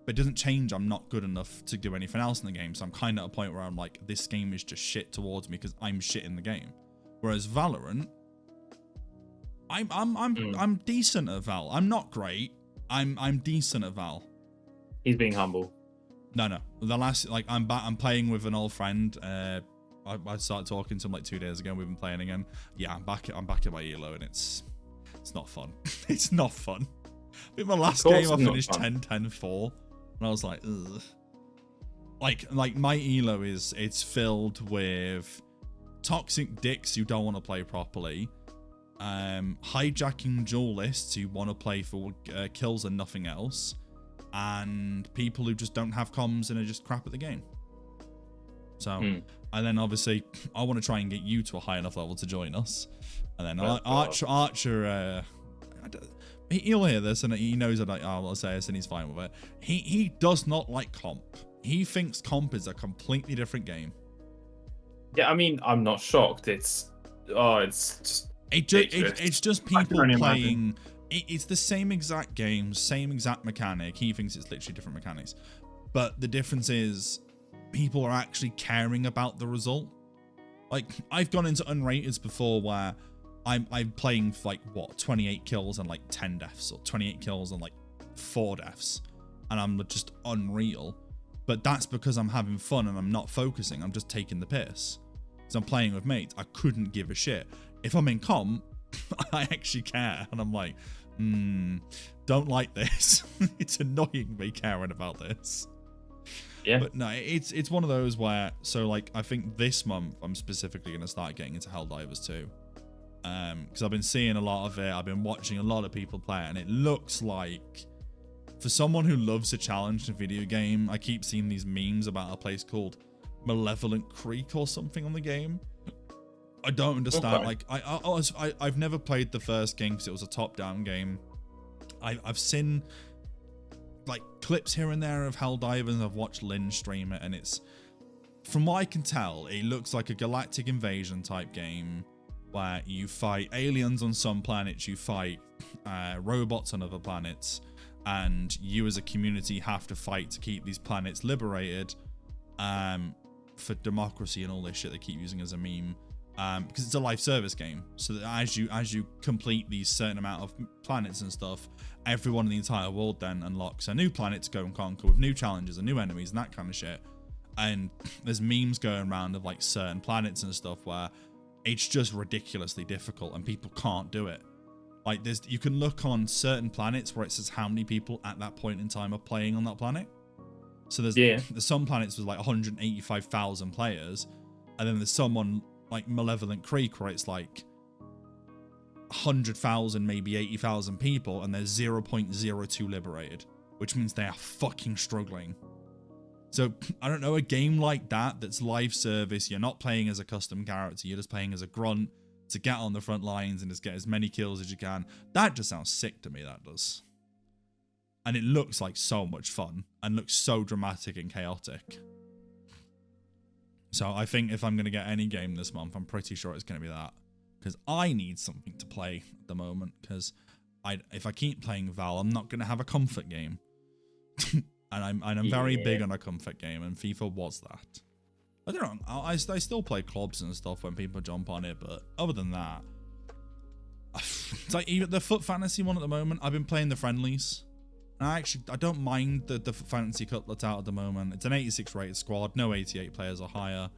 but it doesn't change. I'm not good enough to do anything else in the game. So I'm kind of at a point where I'm like, this game is just shit towards me because I'm shit in the game. Whereas Valorant, I'm decent at Val. I'm not great. I'm decent at Val. He's being humble. No. The last, like, I'm playing with an old friend. I started talking to him like 2 days ago. We've been playing again. Yeah, I'm back at my elo, and it's not fun. It's not fun. I think my last game I finished 10-10-4, and I was like, ugh. Like my elo it's filled with toxic dicks who don't want to play properly, hijacking duelists who want to play for kills and nothing else, and people who just don't have comms and are just crap at the game. So, and then obviously I want to try and get you to a high enough level to join us, and then Archer, he'll hear this and he knows that I'll say this and he's fine with it. He does not like comp. He thinks comp is a completely different game. Yeah, I mean, I'm not shocked. It's just it's just people playing. It's the same exact game, same exact mechanic. He thinks it's literally different mechanics, but the difference is people are actually caring about the result. Like, I've gone into unrateds before where I'm playing for like, what, 28 kills and like 10 deaths, or 28 kills and like 4 deaths, and I'm just unreal. But that's because I'm having fun and I'm not focusing. I'm just taking the piss. Because I'm playing with mates. I couldn't give a shit. If I'm in comp, I actually care. And I'm like, don't like this. It's annoying me caring about this. Yeah. But no, it's one of those where, so like, I think this month I'm specifically going to start getting into Helldivers too. Because I've been seeing a lot of it. I've been watching a lot of people play it, and it looks like, for someone who loves a challenge in a video game, I keep seeing these memes about a place called Malevolent Creek or something on the game. I don't understand. Okay. Like, I've never played the first game because it was a top-down game. I've seen like clips here and there of Helldivers. I've watched Lynn stream it, and it's, from what I can tell, it looks like a galactic invasion type game where you fight aliens on some planets, you fight robots on other planets, and you as a community have to fight to keep these planets liberated for democracy and all this shit they keep using as a meme, because it's a live service game. So that as you complete these certain amount of planets and stuff, everyone in the entire world then unlocks a new planet to go and conquer with new challenges and new enemies and that kind of shit. And there's memes going around of like certain planets and stuff where it's just ridiculously difficult and people can't do it. Like, you can look on certain planets where it says how many people at that point in time are playing on that planet. So there's some planets with like 185,000 players, and then there's some on like Malevolent Creek where it's like 100,000, maybe 80,000 people, and there's 0.02 liberated, which means they are fucking struggling. So I don't know, a game like that that's live service, you're not playing as a custom character, you're just playing as a grunt to get on the front lines and just get as many kills as you can. That just sounds sick to me, that does. And it looks like so much fun and looks so dramatic and chaotic. So I think if I'm going to get any game this month, I'm pretty sure it's going to be that. Because I need something to play at the moment. Because if I keep playing Val, I'm not going to have a comfort game. and I'm very big on a comfort game, and FIFA was that. I don't know, I still play clubs and stuff when people jump on it, but other than that, it's like even the Foot Fantasy one at the moment, I've been playing the friendlies. And I don't mind the Fantasy Cup that's out at the moment. It's an 86 rated squad, no 88 players or higher.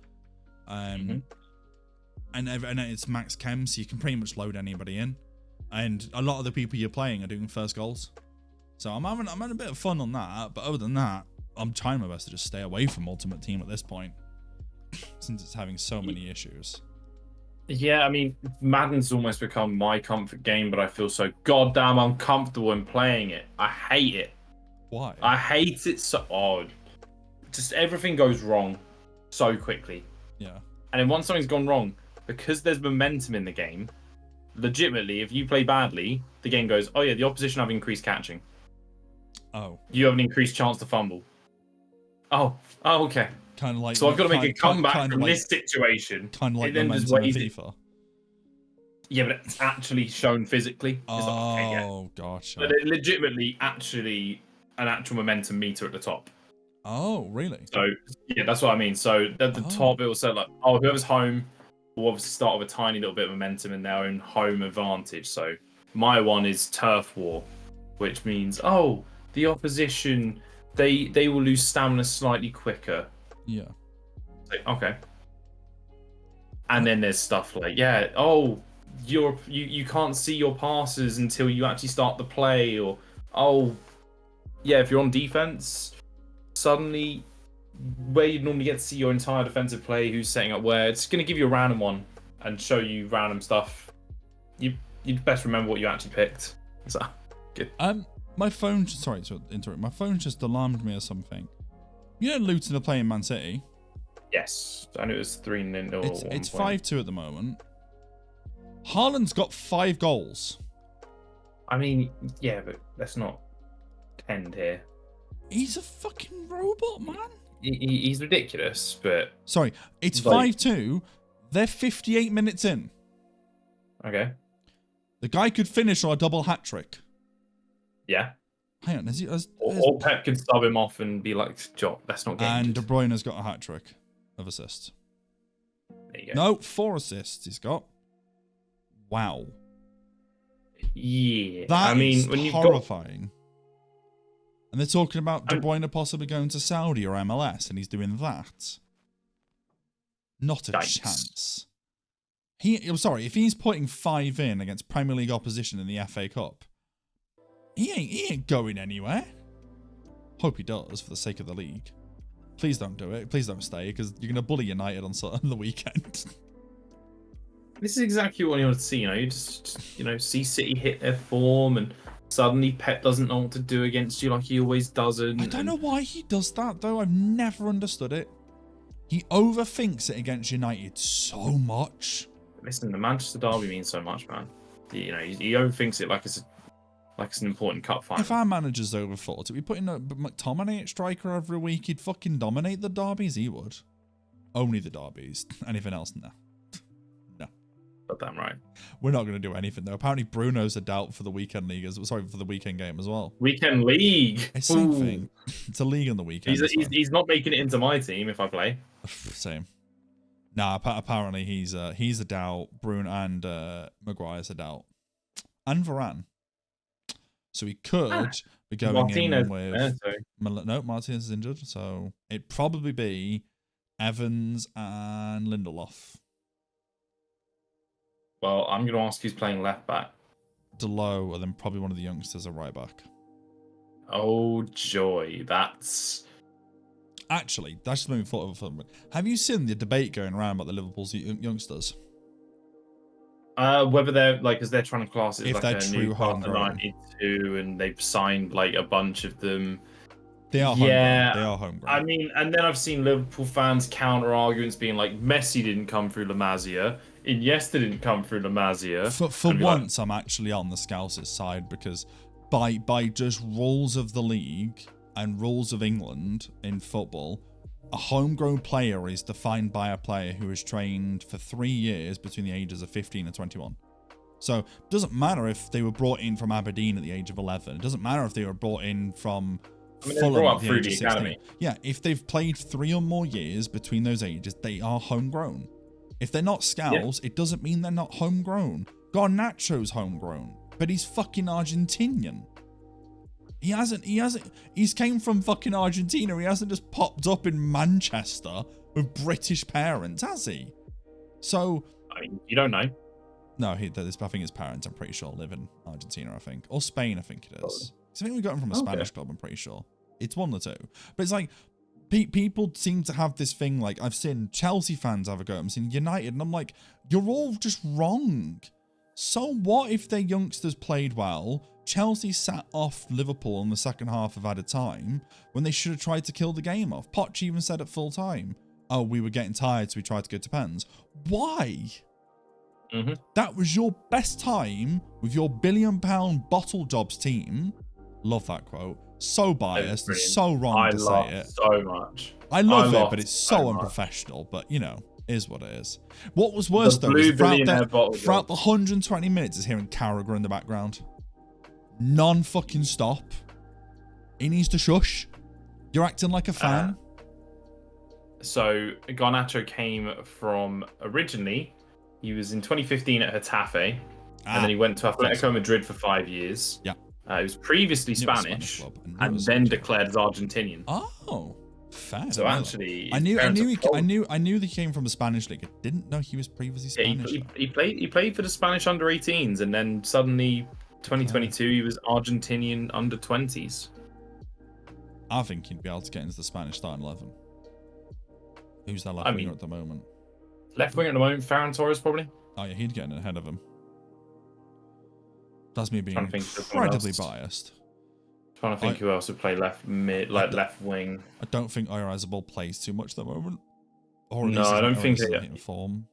And it's max chem, so you can pretty much load anybody in. And a lot of the people you're playing are doing first goals. So I'm having a bit of fun on that, but other than that, I'm trying my best to just stay away from Ultimate Team at this point, since it's having so many issues. Yeah, I mean, Madden's almost become my comfort game, but I feel so goddamn uncomfortable in playing it. I hate it. Why? I hate it so... Oh, just everything goes wrong so quickly. Yeah. And then once something's gone wrong, because there's momentum in the game, legitimately, if you play badly, the game goes, oh yeah, the opposition have increased catching. Oh. You have an increased chance to fumble. Oh, okay. Kind of like, so I've got to make a comeback from this situation. Kind of like momentum in FIFA. Yeah, but it's actually shown physically. Gotcha. But it legitimately actually an actual momentum meter at the top. Oh, really? So yeah, that's what I mean. So at the top it will say like, oh, whoever's home will obviously start with a tiny little bit of momentum in their own home advantage. So my one is turf war, which means the opposition they will lose stamina slightly quicker. Yeah. Like, okay. And then there's stuff like you can't see your passes until you actually start the play, or if you're on defense, suddenly where you'd normally get to see your entire defensive play, who's setting up where, it's going to give you a random one and show you random stuff. You'd best remember what you actually picked. So good. My phone. Sorry to interrupt. My phone just alarmed me or something. You know, Luton are playing Man City. Yes, I knew it was 3-0. It's 5-2 at the moment. Haaland's got 5 goals. I mean, yeah, but let's not tend here. He's a fucking robot, man. He's ridiculous, but... Sorry, it's 5-2. They're 58 minutes in. Okay. The guy could finish on a double hat-trick. Yeah. Hang on, or Pep could sub him off and be like, Jock, that's not getting And De Bruyne's got a hat-trick of assists. There you go. No, 4 assists he's got. Wow. Yeah. That is when you've horrifying. And they're talking about De Bruyne possibly going to Saudi or MLS, and he's doing that. Not a chance. I'm sorry, if he's putting 5 in against Premier League opposition in the FA Cup, he ain't going anywhere. Hope he does, for the sake of the league. Please don't do it. Please don't stay, because you're going to bully United on the weekend. This is exactly what you want to see. You just see City hit their form, and suddenly Pep doesn't know what to do against you like he always doesn't. I don't know why he does that, though. I've never understood it. He overthinks it against United so much. Listen, the Manchester derby means so much, man. He overthinks it like it's an important cup final. If our manager's overthought it, we put in a McTominay at striker every week, he'd fucking dominate the derbies. He would. Only the derbies. Anything else? No. Damn right. We're not going to do anything though. Apparently Bruno's a doubt for the weekend league for the weekend game as well. Weekend league. It's the same thing. It's a league on the weekend. He's not making it into my team if I play. Same. Nah, apparently he's a doubt. Bruno and Maguire's a doubt. And Varane. So he could be going Martinez, in with... No, Martinez is injured. So it'd probably be Evans and Lindelof. Well, I'm going to ask who's playing left back. Delo, and then probably one of the youngsters at right back. Oh, joy. That's... Actually, that's moving forward. Have you seen the debate going around about the Liverpool's youngsters? Whether they're, because they're trying to class it if as a new class of 92, and they've signed, a bunch of them. They are homegrown. They are homegrown. I mean, and then I've seen Liverpool fans counter arguments being like, Messi didn't come through La Masia. Iniesta didn't come through La Masia. For once, I'm actually on the Scousers' side, because by just rules of the league and rules of England in football, a homegrown player is defined by a player who has trained for 3 years between the ages of 15 and 21. So it doesn't matter if they were brought in from Aberdeen at the age of 11. It doesn't matter if they were brought in from... Fulham at the age of 16. Academy. Yeah, if they've played 3 or more years between those ages, they are homegrown. If they're not Scouse, it doesn't mean they're not homegrown. Garnacho's homegrown, but he's fucking Argentinian. He's came from fucking Argentina. He hasn't just popped up in Manchester with British parents, has he? So... I mean, you don't know. No, I think his parents, I'm pretty sure, live in Argentina, I think. Or Spain, I think it is. I think we got him from a Spanish club, I'm pretty sure. It's one of the two. But it's like, people seem to have this thing, I've seen Chelsea fans have a go, I've seen United, and I'm like, you're all just wrong. So what if their youngsters played well, Chelsea sat off Liverpool in the second half of added time, when they should have tried to kill the game off? Poch even said at full time, oh, we were getting tired, so we tried to go to pens. Why? Mm-hmm. That was your best time with your £1 billion bottle jobs team. Love that quote. So biased and so wrong to say it. So much. I love it, but it's so unprofessional. But, is what it is. What was worse, though, is throughout the 120 minutes is hearing Carragher in the background. Non-fucking stop. He needs to shush. You're acting like a fan. So, Garnacho came from, originally, He was in 2015 at Getafe, and then he went to Atletico Madrid for 5 years. Yeah. He was previously Spanish, and then declared as Argentinian. Oh, fair. So actually, I knew they came from the Spanish league. I didn't know he was previously Spanish. Yeah, he played for the Spanish under 18s, and then suddenly 2022 he was Argentinian under 20s. I think he'd be able to get into the Spanish starting 11. Who's their left winger at the moment? Left winger at the moment, Ferran Torres probably. Oh yeah, he'd get in ahead of him. That's me being incredibly biased. Trying to think who else would play left mid, like left wing. I don't think Oyarzabal plays too much at the moment. Or no, I don't think he's in form.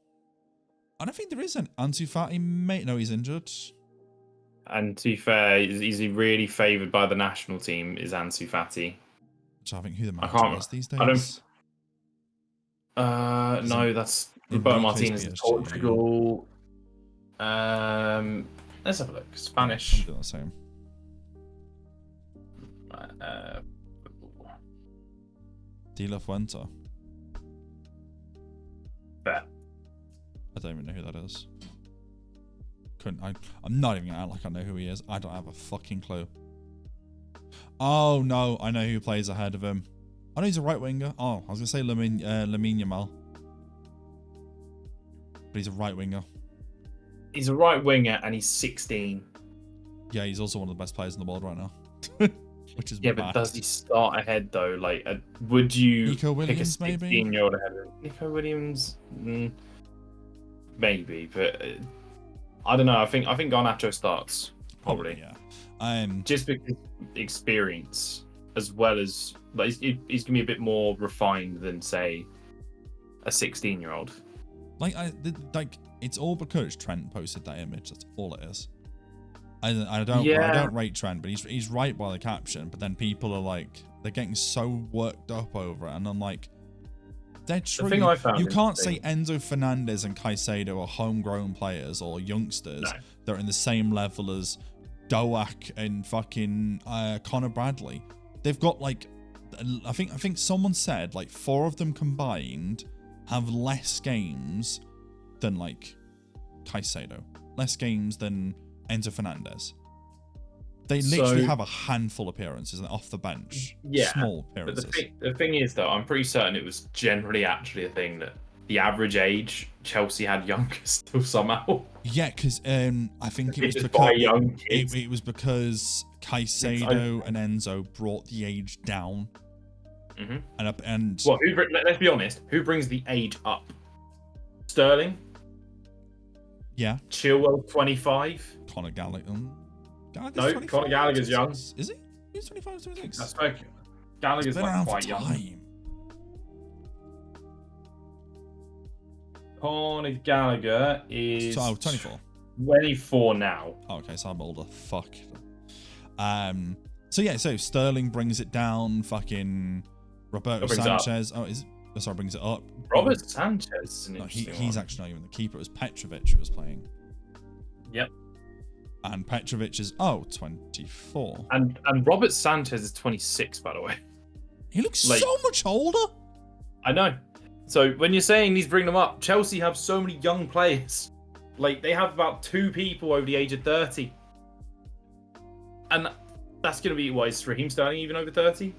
I don't think there is an Ansu Fati, mate. No, he's injured. And to be fair, is he really favoured by the national team? Is Ansu Fati? Which I think who the manager is these days. No, that's Roberto Martinez in Portugal. Let's have a look. Spanish. I'm doing the same. De La Fuente. Fair. I don't even know who that is. I'm not even gonna act like I know who he is. I don't have a fucking clue. Oh no, I know who plays ahead of him. I know he's a right winger. Oh, I was gonna say Lamine Yamal, but he's a right winger. He's a right winger and he's 16. Yeah, he's also one of the best players in the world right now. Which is but does he start ahead though? Like, would you Nico Williams, pick a 16-year-old ahead of him? Nico Williams, maybe, but I don't know. I think Garnacho starts probably. Yeah. Just because experience, as well as like he's gonna be a bit more refined than say a 16-year-old. Like it's all because Trent posted that image. That's all it is. I don't rate Trent, but he's right by the caption. But then people are like, they're getting so worked up over it, and I'm like, they're true. You can't say Enzo Fernandez and Caicedo are homegrown players or youngsters that are in the same level as Doak and fucking Connor Bradley. They've got like, I think someone said like 4 of them combined have less games than like Caicedo, less games than Enzo Fernandez. They literally have a handful of appearances off the bench. Yeah, small appearances. But the thing is, though, I'm pretty certain it was generally actually a thing that the average age Chelsea had younger still somehow. Yeah, because I think it was because it was because Caicedo and Enzo brought the age down. Mm-hmm. And well, let's be honest, who brings the age up? Sterling. Yeah. Chilwell 25. Conor Gallagher. No, Conor Gallagher's young. Is he? He's 25, 26. That's okay. Gallagher's like quite young. Conor Gallagher is 24. 24 now. Okay, so I'm older. Fuck. So Sterling brings it down. Fucking Roberto Sanchez. Brings it up. Robert Sanchez is an he's actually not even the keeper. It was Petrovic who was playing. Yep. And Petrovic is 24. And Robert Sanchez is 26, by the way. He looks so much older. I know. So when you're saying he's bringing them up, Chelsea have so many young players. Like, they have about 2 people over the age of 30. And that's going to be, what, is Raheem Sterling even over 30?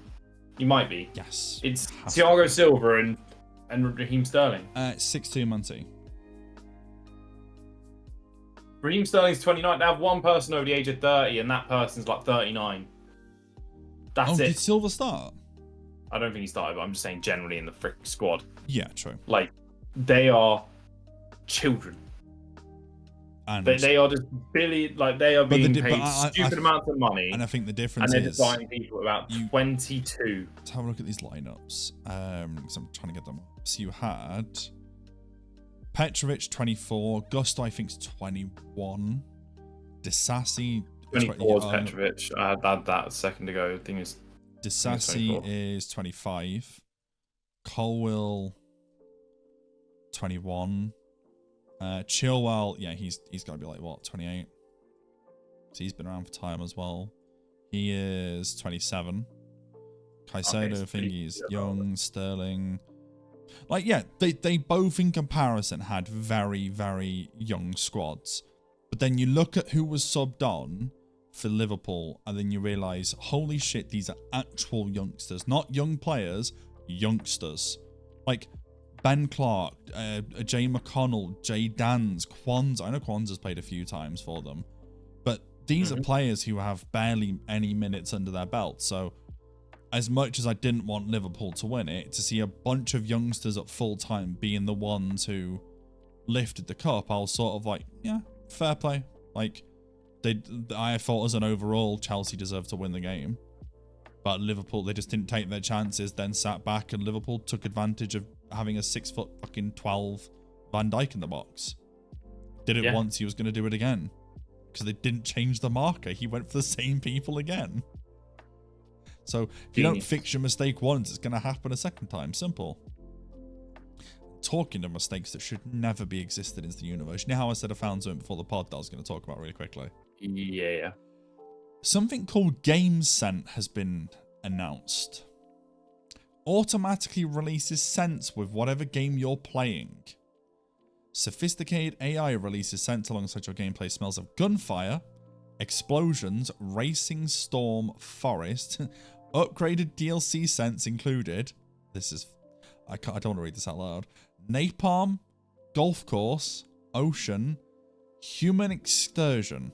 He might be. Yes. It's Thiago Silva and Raheem Sterling. 6'2" Monty. Raheem Sterling's 29. They have one person over the age of 30, and that person's like 39. That's it. Did Silva start? I don't think he started, but I'm just saying generally in the frick squad. Yeah, true. Like, they are children. And they are just they are being paid stupid amounts of money. And I think the difference is signing people about 22. Let's have a look at these lineups. Because I'm trying to get them up. So you had Petrovic 24, Gusto I think's 21, Disasi 24 is Petrovic. I had that a second ago. The thing is, Disasi is 25, Colwill 21. Chilwell, yeah, he's got to be like what, 28? So he's been around for time as well. He is 27. Caicedo, I think he's young. Sterling, Like, yeah, they both in comparison had very, very young squads. But then you look at who was subbed on for Liverpool, and then you realise, holy shit, these are actual youngsters. Not young players, youngsters. Like Ben Clark, Jay McConnell, Jay Dans, Kwanzaa. I know Kwanzaa's played a few times for them. But these are players who have barely any minutes under their belt. So as much as I didn't want Liverpool to win it, to see a bunch of youngsters at full time being the ones who lifted the cup, I was sort of like, yeah, fair play. Like, I thought as an overall, Chelsea deserved to win the game. But Liverpool, they just didn't take their chances, then sat back, and Liverpool took advantage of having a 6'12" fucking Van Dijk in the box. Did it once, he was going to do it again. Because they didn't change the marker. He went for the same people again. So if you don't fix your mistake once, it's going to happen a second time. Simple. Talking of mistakes that should never be existed in the universe. You know how I said I found something before the pod that I was going to talk about really quickly? Yeah. Something called Game Scent has been announced. Automatically releases scents with whatever game you're playing. Sophisticated AI releases scents alongside your gameplay smells of gunfire, explosions, racing storm, forest, upgraded DLC scents included. This is... I don't want to read this out loud. Napalm, golf course, ocean, human excursion.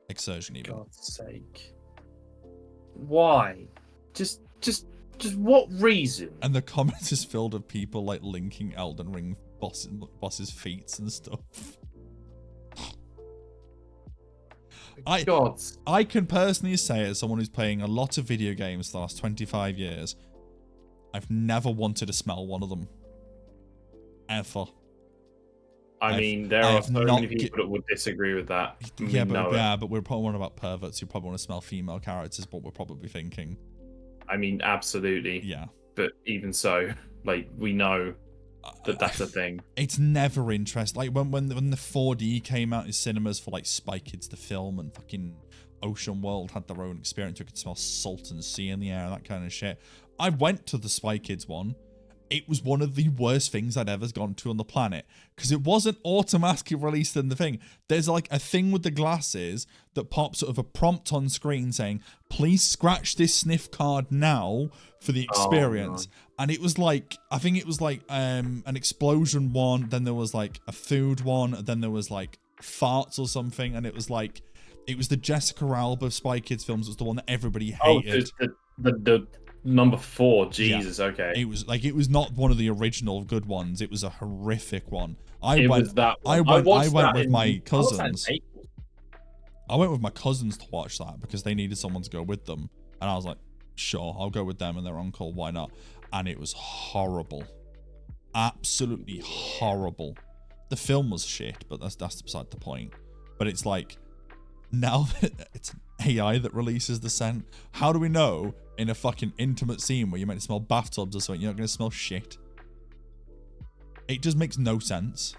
Excursion even. God's sake. Why? Just what reason? And the comments is filled with people like linking Elden Ring bosses' feats and stuff. I can personally say, as someone who's playing a lot of video games for the last 25 years, I've never wanted to smell one of them. Ever. I mean, there are so many people that would disagree with that. Yeah, but we're probably one about perverts who probably want to smell female characters, but we're probably thinking. I mean, absolutely. Yeah. But even so, like, we know that that's a thing. It's never interesting. Like when the 4D came out in cinemas for like Spy Kids the film, and fucking Ocean World had their own experience. You could smell salt and sea in the air and that kind of shit. I went to the Spy Kids one. It was one of the worst things I'd ever gone to on the planet, because it wasn't automatically released in the thing. There's like a thing with the glasses that pops sort of a prompt on screen saying, please scratch this sniff card now for the experience. And it was like, I think it was like an explosion one, then there was like a food one, then there was like farts or something, and it was like, it was the Jessica Alba of Spy Kids films. It was the one that everybody hated. The number 4, Jesus, okay. It was like, it was not one of the original good ones. It was a horrific one. I went with my cousins. I went with my cousins to watch that because they needed someone to go with them, and I was like, sure, I'll go with them and their uncle. Why not? And it was horrible, absolutely horrible. The film was shit, but that's beside the point. But it's like, now that it's AI that releases the scent, how do we know in a fucking intimate scene where you're meant to smell bathtubs or something, you're not going to smell shit? It just makes no sense.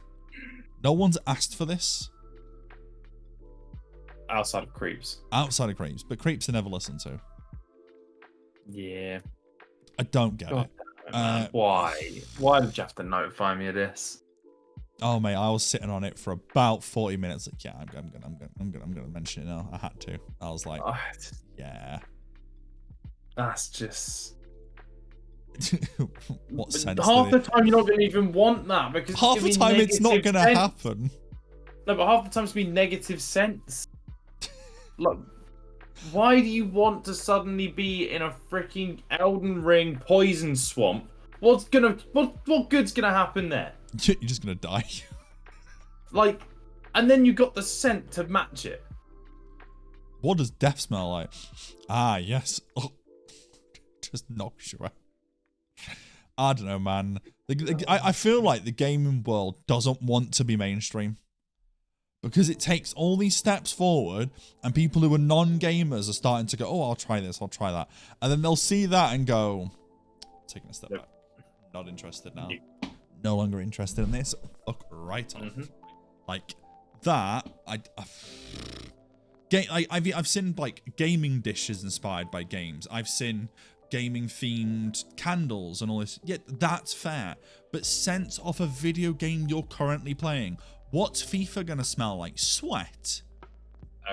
No one's asked for this. Outside of Creeps. Outside of Creeps, but Creeps are never listened to. Yeah. I don't get it. Why? Why did you have to notify me of this? Oh mate, I was sitting on it for about 40 minutes. Like, yeah, I'm gonna mention it now. I had to. I was like, yeah. That's just. What sense? Half the time you're not gonna even want that, because half the time it's not gonna happen. No, but half the time it's gonna be negative sense. Like, why do you want to suddenly be in a freaking Elden Ring poison swamp? What good's gonna happen there? You're just gonna die. Like, and then you got the scent to match it. What does death smell like? Ah, yes. Oh. Just knocks you out. I don't know, man. I feel like the gaming world doesn't want to be mainstream, because it takes all these steps forward, and people who are non-gamers are starting to go, oh, I'll try this, I'll try that. And then they'll see that and go, taking a step back. Not interested now. No longer interested in this. Fuck right on. Like that, I've seen like gaming dishes inspired by games. I've seen gaming themed candles and all this. Yeah, that's fair. But scents off a video game you're currently playing. What's FIFA gonna smell like? Sweat.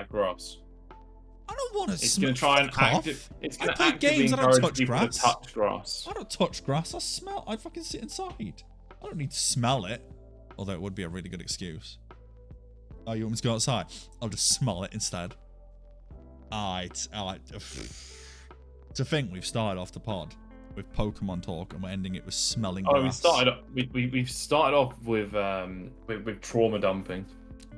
Grass. I don't want to It's smell. going to try and It's going to actively encourage people to touch grass. I don't touch grass. I fucking sit inside. I don't need to smell it. Although it would be a really good excuse. Oh, you want me to go outside? I'll just smell it instead. To think we've started off the pod with Pokemon talk and we're ending it with smelling grass. We've started off with trauma dumping.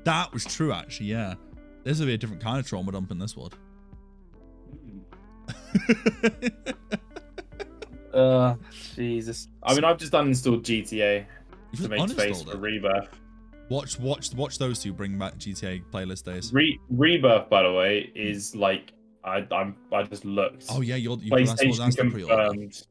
That was true, actually. Yeah, there's gonna be a different kind of trauma dumping this one. Jesus. I mean, I've just uninstalled GTA to make space for Rebirth. Watch those two bring back GTA playlist days. Rebirth, by the way, is like I just looked. Oh yeah, PlayStation confirmed.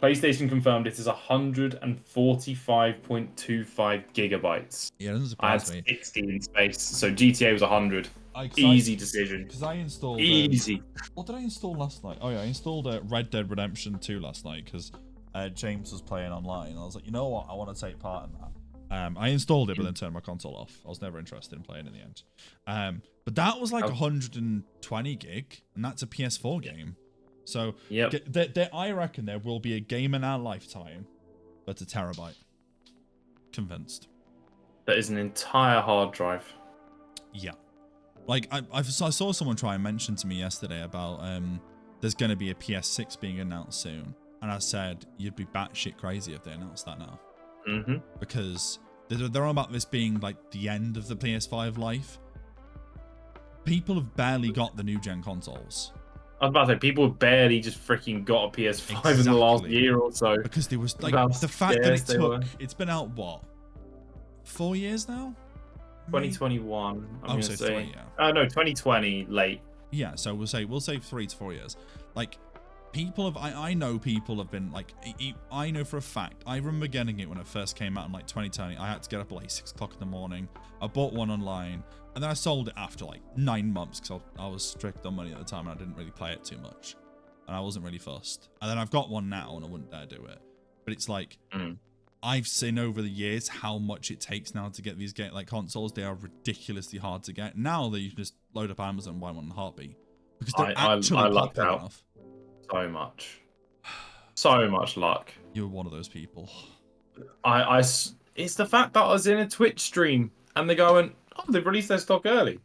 PlayStation confirmed it is 145.25 gigabytes. Yeah, it doesn't surprise me. 60 in space, so GTA was 100. Easy decision. Because I installed. Easy. What did I install last night? Oh yeah, I installed Red Dead Redemption 2 last night because James was playing online. And I was like, you know what? I want to take part in that. I installed it, but then turned my console off. I was never interested in playing in the end. But that was like 120 gig, and that's a PS4 game. So I reckon there will be a game in our lifetime that's a terabyte. Convinced. That is an entire hard drive. Yeah. Like, I saw someone try and mention to me yesterday about there's going to be a PS6 being announced soon. And I said, you'd be batshit crazy if they announced that now. Mm-hmm. Because they're on about this being like the end of the PS5 life. People have barely got the new gen consoles. I was about to say, people have barely just freaking got a PS5 in the last year or so. Because there was like the fact that it's been out, what, 4 years now? 2021. I'm gonna so say. 3, yeah. No, 2020 late. Yeah, so we'll say 3 to 4 years. Like, people have, I know people have been like, I know for a fact, I remember getting it when it first came out in like 2020. I had to get up at like 6 o'clock in the morning. I bought one online, and then I sold it after like 9 months because I was strict on money at the time and I didn't really play it too much, and I wasn't really fussed. And then I've got one now, and I wouldn't dare do it. But it's like, I've seen over the years how much it takes now to get these consoles. They are ridiculously hard to get. Now that you can just load up Amazon and buy one in a heartbeat because they're actually popular enough. So much luck. You're one of those people. It's the fact that I was in a Twitch stream and they're going, oh, they've released their stock early,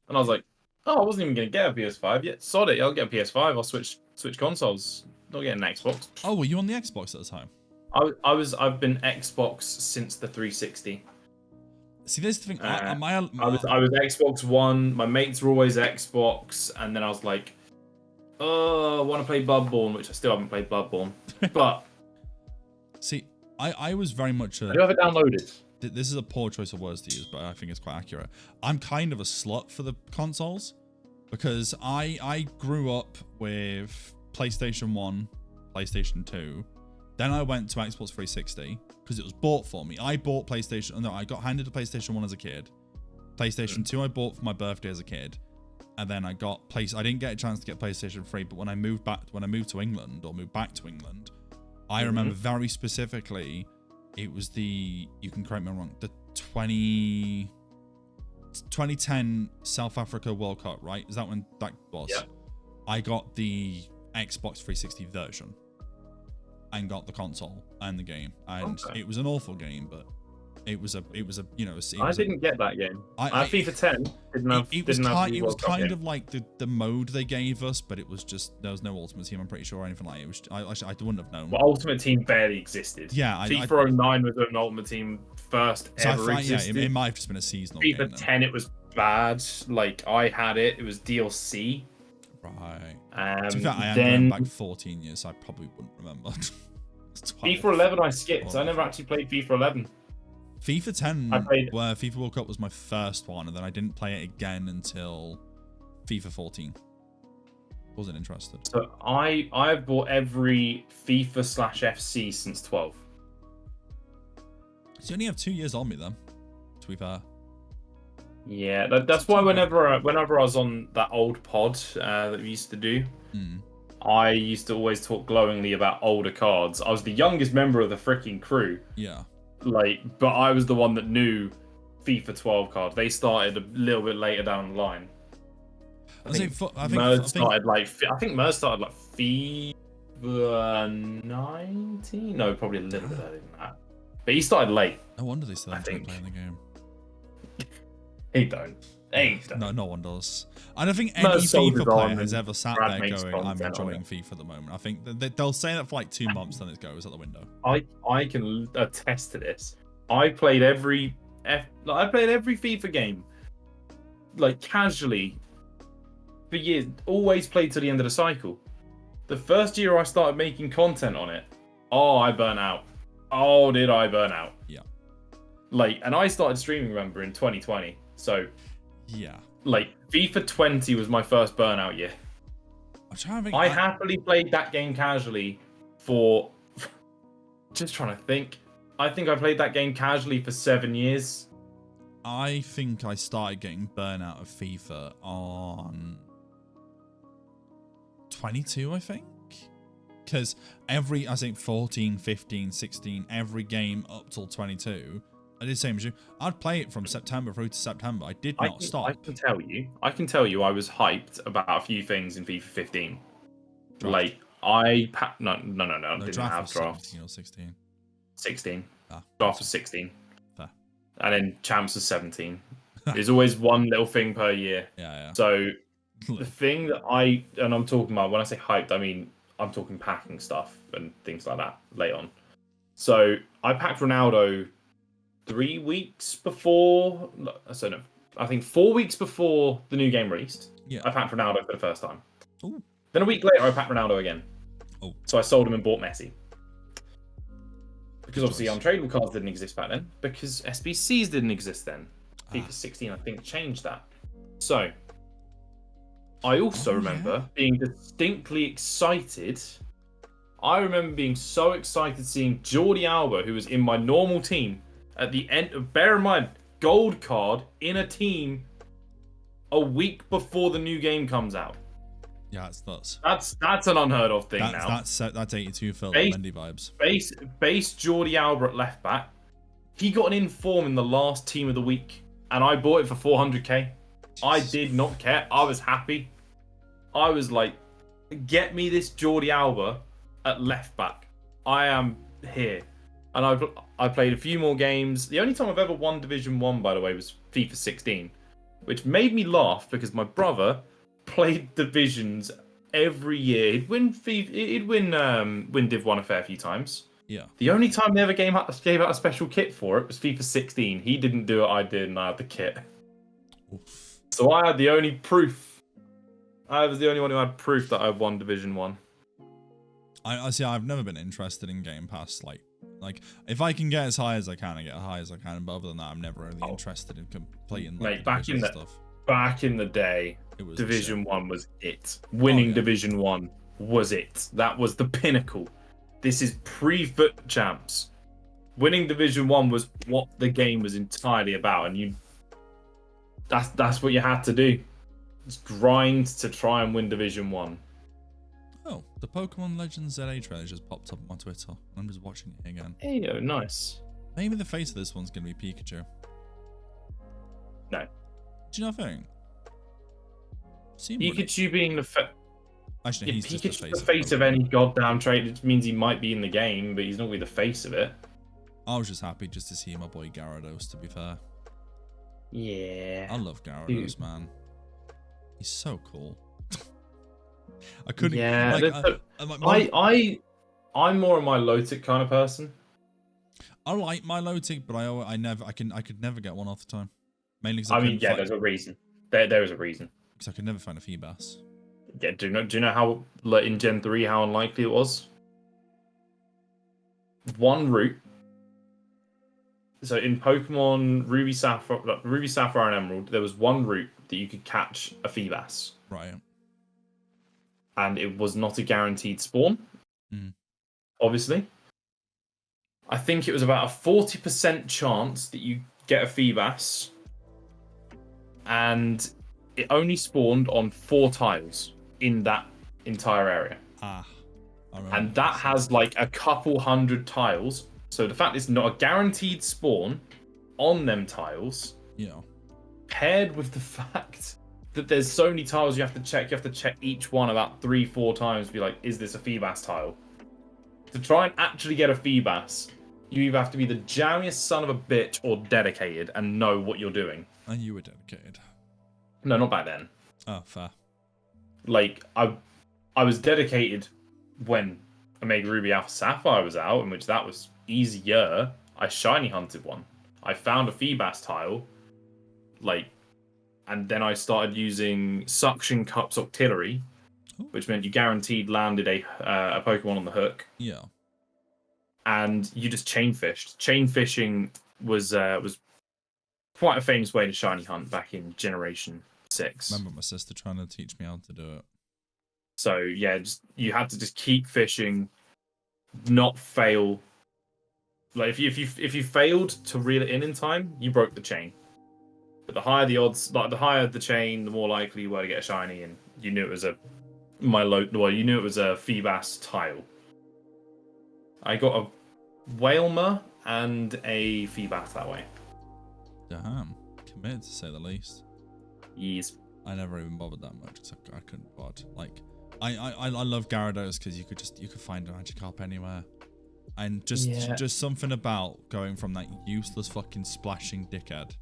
and I was like, oh, I wasn't even gonna get a PS5 yet. Sod it, I'll get a PS5. I'll switch consoles. Not getting an Xbox. Oh, were you on the Xbox at the time? I've been Xbox since the 360. See, there's the thing. I was Xbox One. My mates were always Xbox, and then I was like, oh, I want to play Bloodborne, which I still haven't played Bloodborne. But see, I was very much I do have it downloaded. This is a poor choice of words to use, but I think it's quite accurate. I'm kind of a slut for the consoles because I grew up with PlayStation 1, PlayStation 2. Then I went to Xbox 360 because it was bought for me. I bought PlayStation. No, I got handed a PlayStation 1 as a kid. PlayStation 2 I bought for my birthday as a kid. And then I didn't get a chance to get PlayStation 3, but when I moved back to England, I remember very specifically, it was you can correct me if I'm wrong, the 2010 South Africa World Cup, right? Is that when that was? Yeah. I got the Xbox 360 version and got the console and the game, and it was an awful game, but it was a I didn't get that game. I FIFA 10 it was kind of like the mode they gave us, but it was just, there was no Ultimate Team, I'm pretty sure, or anything like it. I wouldn't have known. Well, Ultimate Team barely existed. Yeah, FIFA 09 was an Ultimate Team first ever existed. It might have just been a seasonal FIFA game. FIFA 10 it was bad. Like, I had it. It was DLC. Right. To be fair, I am going back 14 years, so I probably wouldn't remember. FIFA 11 I skipped. I never actually played FIFA 11. FIFA 10, where FIFA World Cup was my first one, and then I didn't play it again until FIFA 14. Wasn't interested. So I've bought every FIFA/FC since 12. So you only have 2 years on me then, to be fair. Yeah, that's why whenever I was on that old pod that we used to do, I used to always talk glowingly about older cards. I was the youngest member of the freaking crew. Yeah. Like, but I was the one that knew FIFA 12 cards. They started a little bit later down the line. I think Merz started like FIFA 19. No, probably a little bit earlier than that. But he started late. No wonder they still enjoy playing the game. He don't. No one does. I don't think any FIFA player has ever sat there going, "I'm enjoying FIFA at the moment." I think they'll say that for like 2 months, then it goes out the window. I can attest to this. I played every FIFA game, like casually, for years. Always played to the end of the cycle. The first year I started making content on it, I burnt out. Oh, did I burn out? Yeah. Like, and I started streaming, remember, in 2020. So. Yeah. Like, FIFA 20 was my first burnout year. I happily played that game casually for... Just trying to think. I think I played that game casually for 7 years. I think I started getting burnout of FIFA on 22, I think. Because I think 14, 15, 16, every game up till 22... I did the same as you. I'd play it from September through to September. I did not stop. I can tell you I was hyped about a few things in FIFA 15. Draft. Like, no, didn't have drafts. 17 or 16? 16. Ah, Draft was 16. Fair. And then champs was 17. There's always one little thing per year. Yeah. So, the thing that I'm talking about, when I say hyped, I mean, I'm talking packing stuff and things like that later on. So, I packed Ronaldo 3 weeks before, I think 4 weeks before the new game released. Yeah. I packed Ronaldo for the first time. Ooh. Then a week later, I packed Ronaldo again. Oh. So I sold him and bought Messi. Because obviously untradeable cards didn't exist back then. Because SBCs didn't exist then. FIFA 16, I think, changed that. So, I also remember being distinctly excited. I remember being so excited seeing Jordi Alba, who was in my normal team, at the end of, bear in mind, gold card in a team a week before the new game comes out. Yeah, it's nuts. That's an unheard of thing now. That's 82 Phil Mendy vibes. Base Jordi Alba at left back. He got an inform in the last team of the week, and I bought it for 400k. I did not care. I was happy. I was like, get me this Jordi Alba at left back. I am here. And I played a few more games. The only time I've ever won Division 1, by the way, was FIFA 16, which made me laugh because my brother played divisions every year. He'd win Div 1 a fair few times. Yeah. The only time they ever gave out a special kit for it was FIFA 16. He didn't do it, I did, and I had the kit. Oof. So I had the only proof. I was the only one who had proof that I won Division 1. I see. I've never been interested in Game Pass. Like if I can get as high as I can, I get as high as I can. But other than that, I'm never really interested in completing back in the day, it was Division 1 was it. Winning Division 1 was it. That was the pinnacle. This is pre-foot champs. Winning Division 1 was what the game was entirely about, and that's what you had to do. Just grind to try and win Division 1. Oh, the Pokemon Legends ZA trailer just popped up on my Twitter. I'm just watching it again. Hey, nice. Maybe the face of this one's going to be Pikachu. No. Do you not think? Pikachu being the face... Actually, he's just the face of any goddamn trade. It means he might be in the game, but he's not going to be the face of it. I was just happy just to see my boy Gyarados, to be fair. Yeah. I love Gyarados, man. He's so cool. I couldn't. Yeah, I'm more of my Milotic kind of person. I like Milotic, but I could never get one off the time. Mainly because there's a reason. There is a reason. Because I could never find a Feebas. Yeah, do you know how in Gen 3 how unlikely it was? One route. So in Pokemon Ruby, Sapphire, and Emerald, there was one route that you could catch a Feebas. Right. And it was not a guaranteed spawn. Obviously. I think it was about a 40% chance that you get a Feebas. And it only spawned on 4 tiles in that entire area. Ah. And that has like a couple hundred tiles. So the fact it's not a guaranteed spawn on them tiles. Yeah. Paired with the fact that there's so many tiles you have to check each one about 3-4 times to be like, is this a Feebas tile? To try and actually get a Feebas, you either have to be the jammiest son of a bitch or dedicated and know what you're doing. And you were dedicated. No, not back then. Oh, fair. Like, I was dedicated when Omega Ruby Alpha Sapphire was out, in which that was easier. I shiny hunted one. I found a Feebas tile, like, and then I started using Suction Cups Octillery, which meant you guaranteed landed a Pokemon on the hook. Yeah. And you just chain fished. Chain fishing was quite a famous way to shiny hunt back in Generation 6. I remember my sister trying to teach me how to do it. So yeah, you had to just keep fishing, not fail. Like if you failed to reel it in time, you broke the chain. But the higher the odds, like the higher the chain, the more likely you were to get a shiny, and you knew it was a Feebas tile. I got a Whalmer and a Feebas that way. Damn, committed to say the least. Yes. I never even bothered that much because I couldn't bother. Like, I love Gyarados because you could find a Magikarp anywhere, and just something about going from that useless fucking splashing dickhead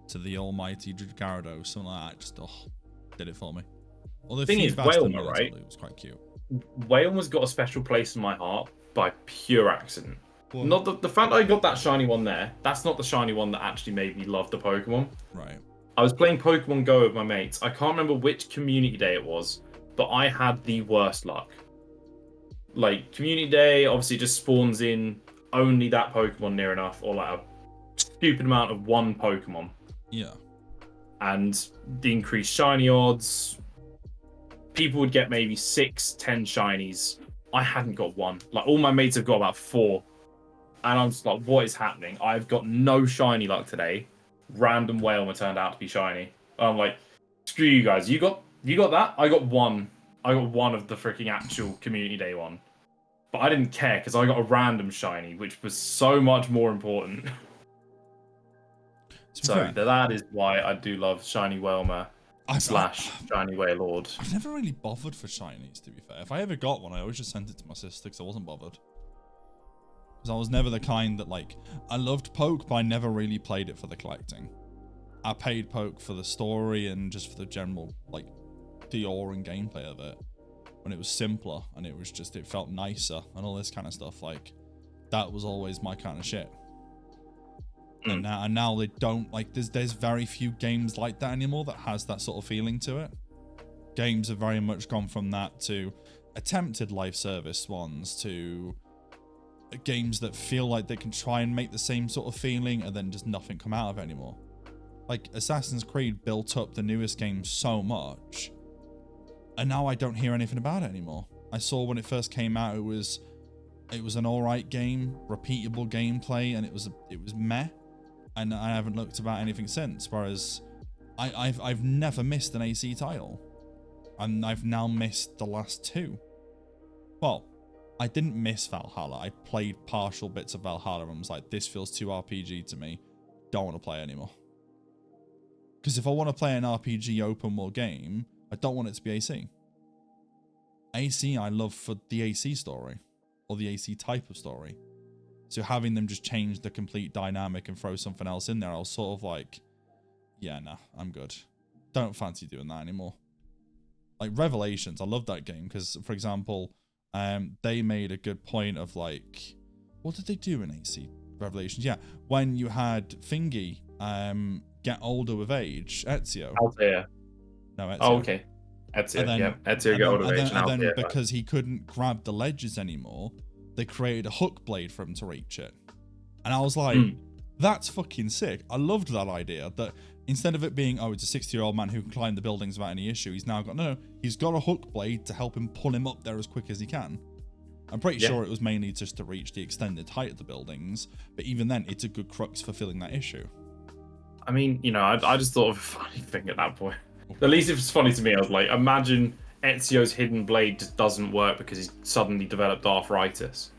to the almighty Gyarados, something like that, just did it for me. Although the thing is, Whalmer, right? It was quite cute. Whalmer's got a special place in my heart by pure accident. What? Not the fact that I got that shiny one there. That's not the shiny one that actually made me love the Pokemon. Right. I was playing Pokemon Go with my mates. I can't remember which community day it was, but I had the worst luck. Like, community day obviously just spawns in only that Pokemon near enough, or like a stupid amount of one Pokemon. Yeah. And the increased shiny odds, people would get maybe 6-10 shinies. I hadn't got one. Like, all my mates have got about 4. And I'm just like, what is happening? I've got no shiny luck today. Random Whalmer turned out to be shiny. I'm like, screw you guys. You got that? I got one. I got one of the freaking actual community day one. But I didn't care because I got a random shiny, which was so much more important. So that is why I do love shiny Whalmer / shiny Wailord. I've never really bothered for shinies, to be fair. If I ever got one, I always just sent it to my sister because I wasn't bothered. Because I was never the kind that, like, I loved Poke, but I never really played it for the collecting. I paid Poke for the story and just for the general, like, the awe and gameplay of it. When it was simpler and it was just, it felt nicer and all this kind of stuff. Like, that was always my kind of shit. And now they don't, like, there's very few games like that anymore that has that sort of feeling to it. Games have very much gone from that to attempted live service ones to games that feel like they can try and make the same sort of feeling and then just nothing come out of it anymore. Like, Assassin's Creed built up the newest game so much, and now I don't hear anything about it anymore. I saw when it first came out, it was an alright game, repeatable gameplay, and it was meh. And I haven't looked about anything since. Whereas I've never missed an AC title, and I've now missed the last 2. Well, I didn't miss Valhalla. I played partial bits of Valhalla and was like, this feels too RPG to me. Don't want to play anymore. Because if I want to play an RPG open world game, I don't want it to be AC. AC I love for the AC story, or the AC type of story. So having them just change the complete dynamic and throw something else in there, I was sort of like, yeah, nah, I'm good. Don't fancy doing that anymore. Like Revelations, I love that game because, for example, they made a good point of like, what did they do in AC Revelations? Yeah, when you had Thingy get older with age, Ezio. Altair. No, Ezio. Oh, okay. Ezio, yeah. Ezio got older with age. And then because he couldn't grab the ledges anymore, they created a hook blade for him to reach it. And I was like, that's fucking sick. I loved that idea, that instead of it being, oh, it's a 60-year-old man who can climb the buildings without any issue, he's now got, no, he's got a hook blade to help him pull him up there as quick as he can. I'm pretty sure it was mainly just to reach the extended height of the buildings, but even then, it's a good crux for filling that issue. I mean, you know, I just thought of a funny thing at that point. At least if it's funny to me, I was like, imagine Ezio's hidden blade just doesn't work because he's suddenly developed arthritis.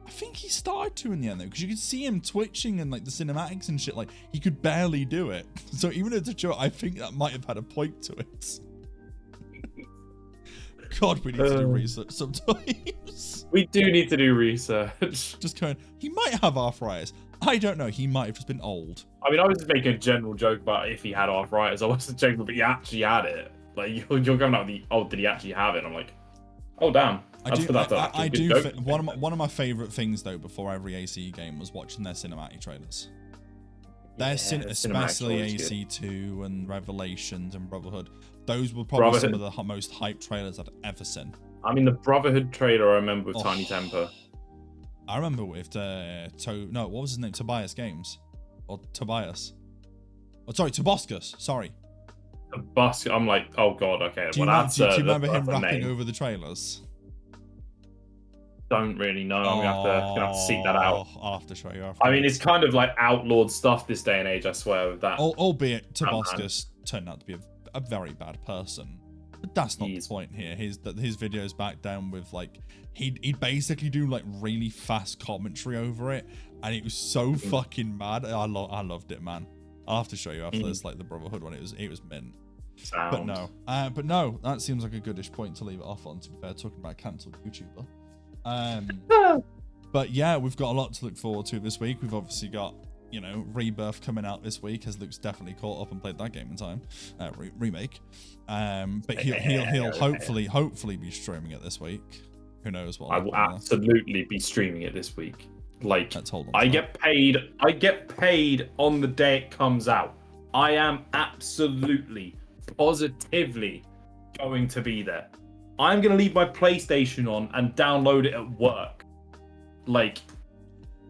I think he started to in the end though, because you could see him twitching and like the cinematics and shit. Like he could barely do it. So even if it's a joke, I think that might have had a point to it. God, we need to do research sometimes. We do need to do research. Just going, he might have arthritis. I don't know. He might have just been old. I mean, I was just making a general joke about if he had arthritis. I wasn't joking, but he actually had it. Like, you're coming out with the, oh, did he actually have it? And I'm like, oh, damn. I do. One of my favorite things though, before every ACE game, was watching their cinematic trailers. Especially AC2 and Revelations and Brotherhood. Those were probably some of the most hyped trailers I'd ever seen. I mean, the Brotherhood trailer I remember with Tiny Temper. I remember with what was his name? Tobias Games, or Tobias? Oh, sorry, Toboscus. Sorry. Toboscus. I'm like, oh god, okay. Do you remember him rapping over the trailers? Don't really know. I'm gonna have to seek that out. I'll have to show you. I mean, it's kind of like outlawed stuff this day and age. I swear with that. Albeit Toboscus turned out to be a very bad person. But that's not the point here. His videos back down with like he'd basically do like really fast commentary over it, and it was so fucking mad. I loved it, man. I'll have to show you after this, like the Brotherhood one. It was mint. But no, that seems like a goodish point to leave it off on. To be fair, talking about cancelled YouTuber. But yeah, we've got a lot to look forward to this week. We've obviously got, you know, Rebirth coming out this week, as Luke's definitely caught up and played that game in time. Remake. But he'll hopefully be streaming it this week. Who knows what? I will absolutely be streaming it this week. Like, I get paid on the day it comes out. I am absolutely, positively going to be there. I'm going to leave my PlayStation on and download it at work. Like,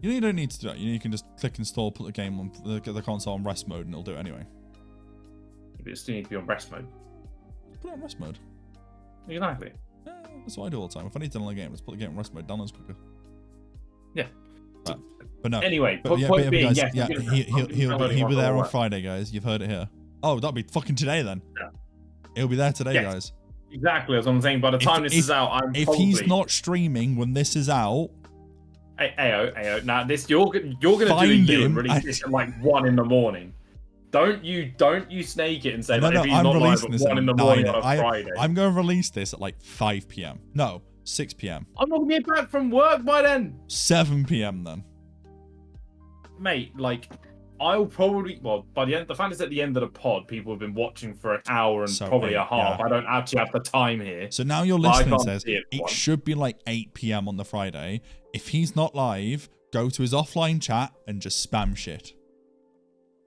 you don't need to do that. You can just click install, put the game on the console on rest mode, and it'll do it anyway. You still need to be on rest mode. Put it on rest mode. Exactly. Yeah, that's what I do all the time. If I need to download a game, just put the game on rest mode. Download's quicker. Yeah. But no. Anyway, he'll be there on Friday, guys. You've heard it here. Oh, that'll be fucking today then. Yeah. He'll be there today, guys. Exactly, as I'm saying. By the time this is out, if he's not streaming when this is out, Ayo. Now this you're gonna do you and release this at like 1 a.m. Don't you snake it and say if he's not live at 1 a.m. on a Friday. I'm going to release this at like 5 p.m. No, 6 p.m. I'm not gonna get back from work by then. 7 p.m. then. Mate, like, I'll probably by the end. The fact is, at the end of the pod, people have been watching for an hour and probably a half. Yeah. I don't actually have the time here. So now your listening says it should be like 8 p.m. on the Friday. If he's not live, go to his offline chat and just spam shit.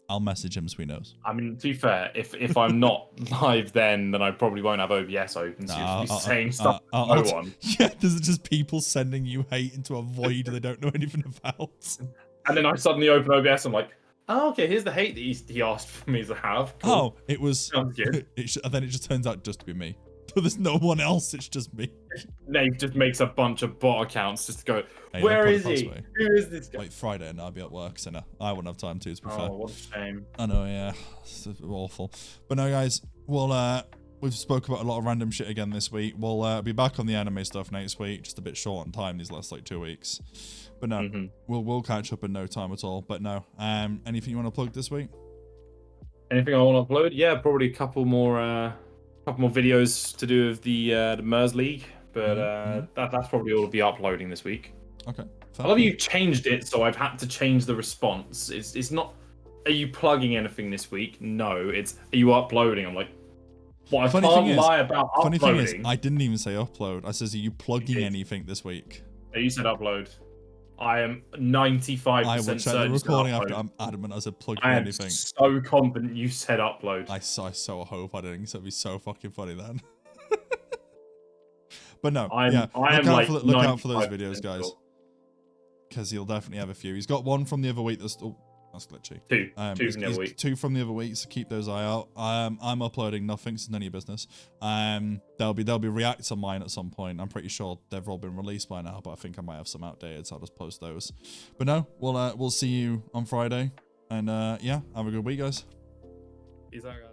I'll message him so he knows. I mean, to be fair, if I'm not live, then I probably won't have OBS open. So you'll be saying stuff to no one. Yeah, there's just people sending you hate into a void they don't know anything about. And then I suddenly open OBS. I'm like, oh, okay, here's the hate that he asked for me to have. Cool. Oh, it was. Sounds good. And then it just turns out just to be me. But there's no one else. It's just me. Nate just makes a bunch of bot accounts just to go, hey, where is he? Who is this guy? Like Friday and I'll be at work, so no, I wouldn't have time to be fair. Oh, what a shame. I know, yeah. It's awful. But no, guys, we've spoke about a lot of random shit again this week. We'll be back on the anime stuff next week. Just a bit short on time these last like 2 weeks. But no, we'll catch up in no time at all. But no, anything you want to plug this week? Anything I want to upload? Yeah, probably a couple more videos to do with the MERS League. But that's probably all I'll be uploading this week. Okay. I love you've changed it, so I've had to change the response. It's not, are you plugging anything this week? No, it's, are you uploading? I'm like, well, I can't lie about uploading. Funny thing is, I didn't even say upload. I says, are you plugging anything this week? You said upload. I am 95% I will check the recording after I'm adamant I said plugging anything. I am so confident you said upload. I so hope I didn't, so it'd be so fucking funny then. But no, look out for those videos, guys. Because he'll definitely have a few. He's got one from the other week that's... Oh, that's glitchy. Two from the other week. 2 from the other week, so keep those eye out. I'm uploading nothing, so it's none of your business. There'll be reacts on mine at some point. I'm pretty sure they've all been released by now, but I think I might have some outdated, so I'll just post those. But no, we'll see you on Friday. And yeah, have a good week, guys. Peace out, guys.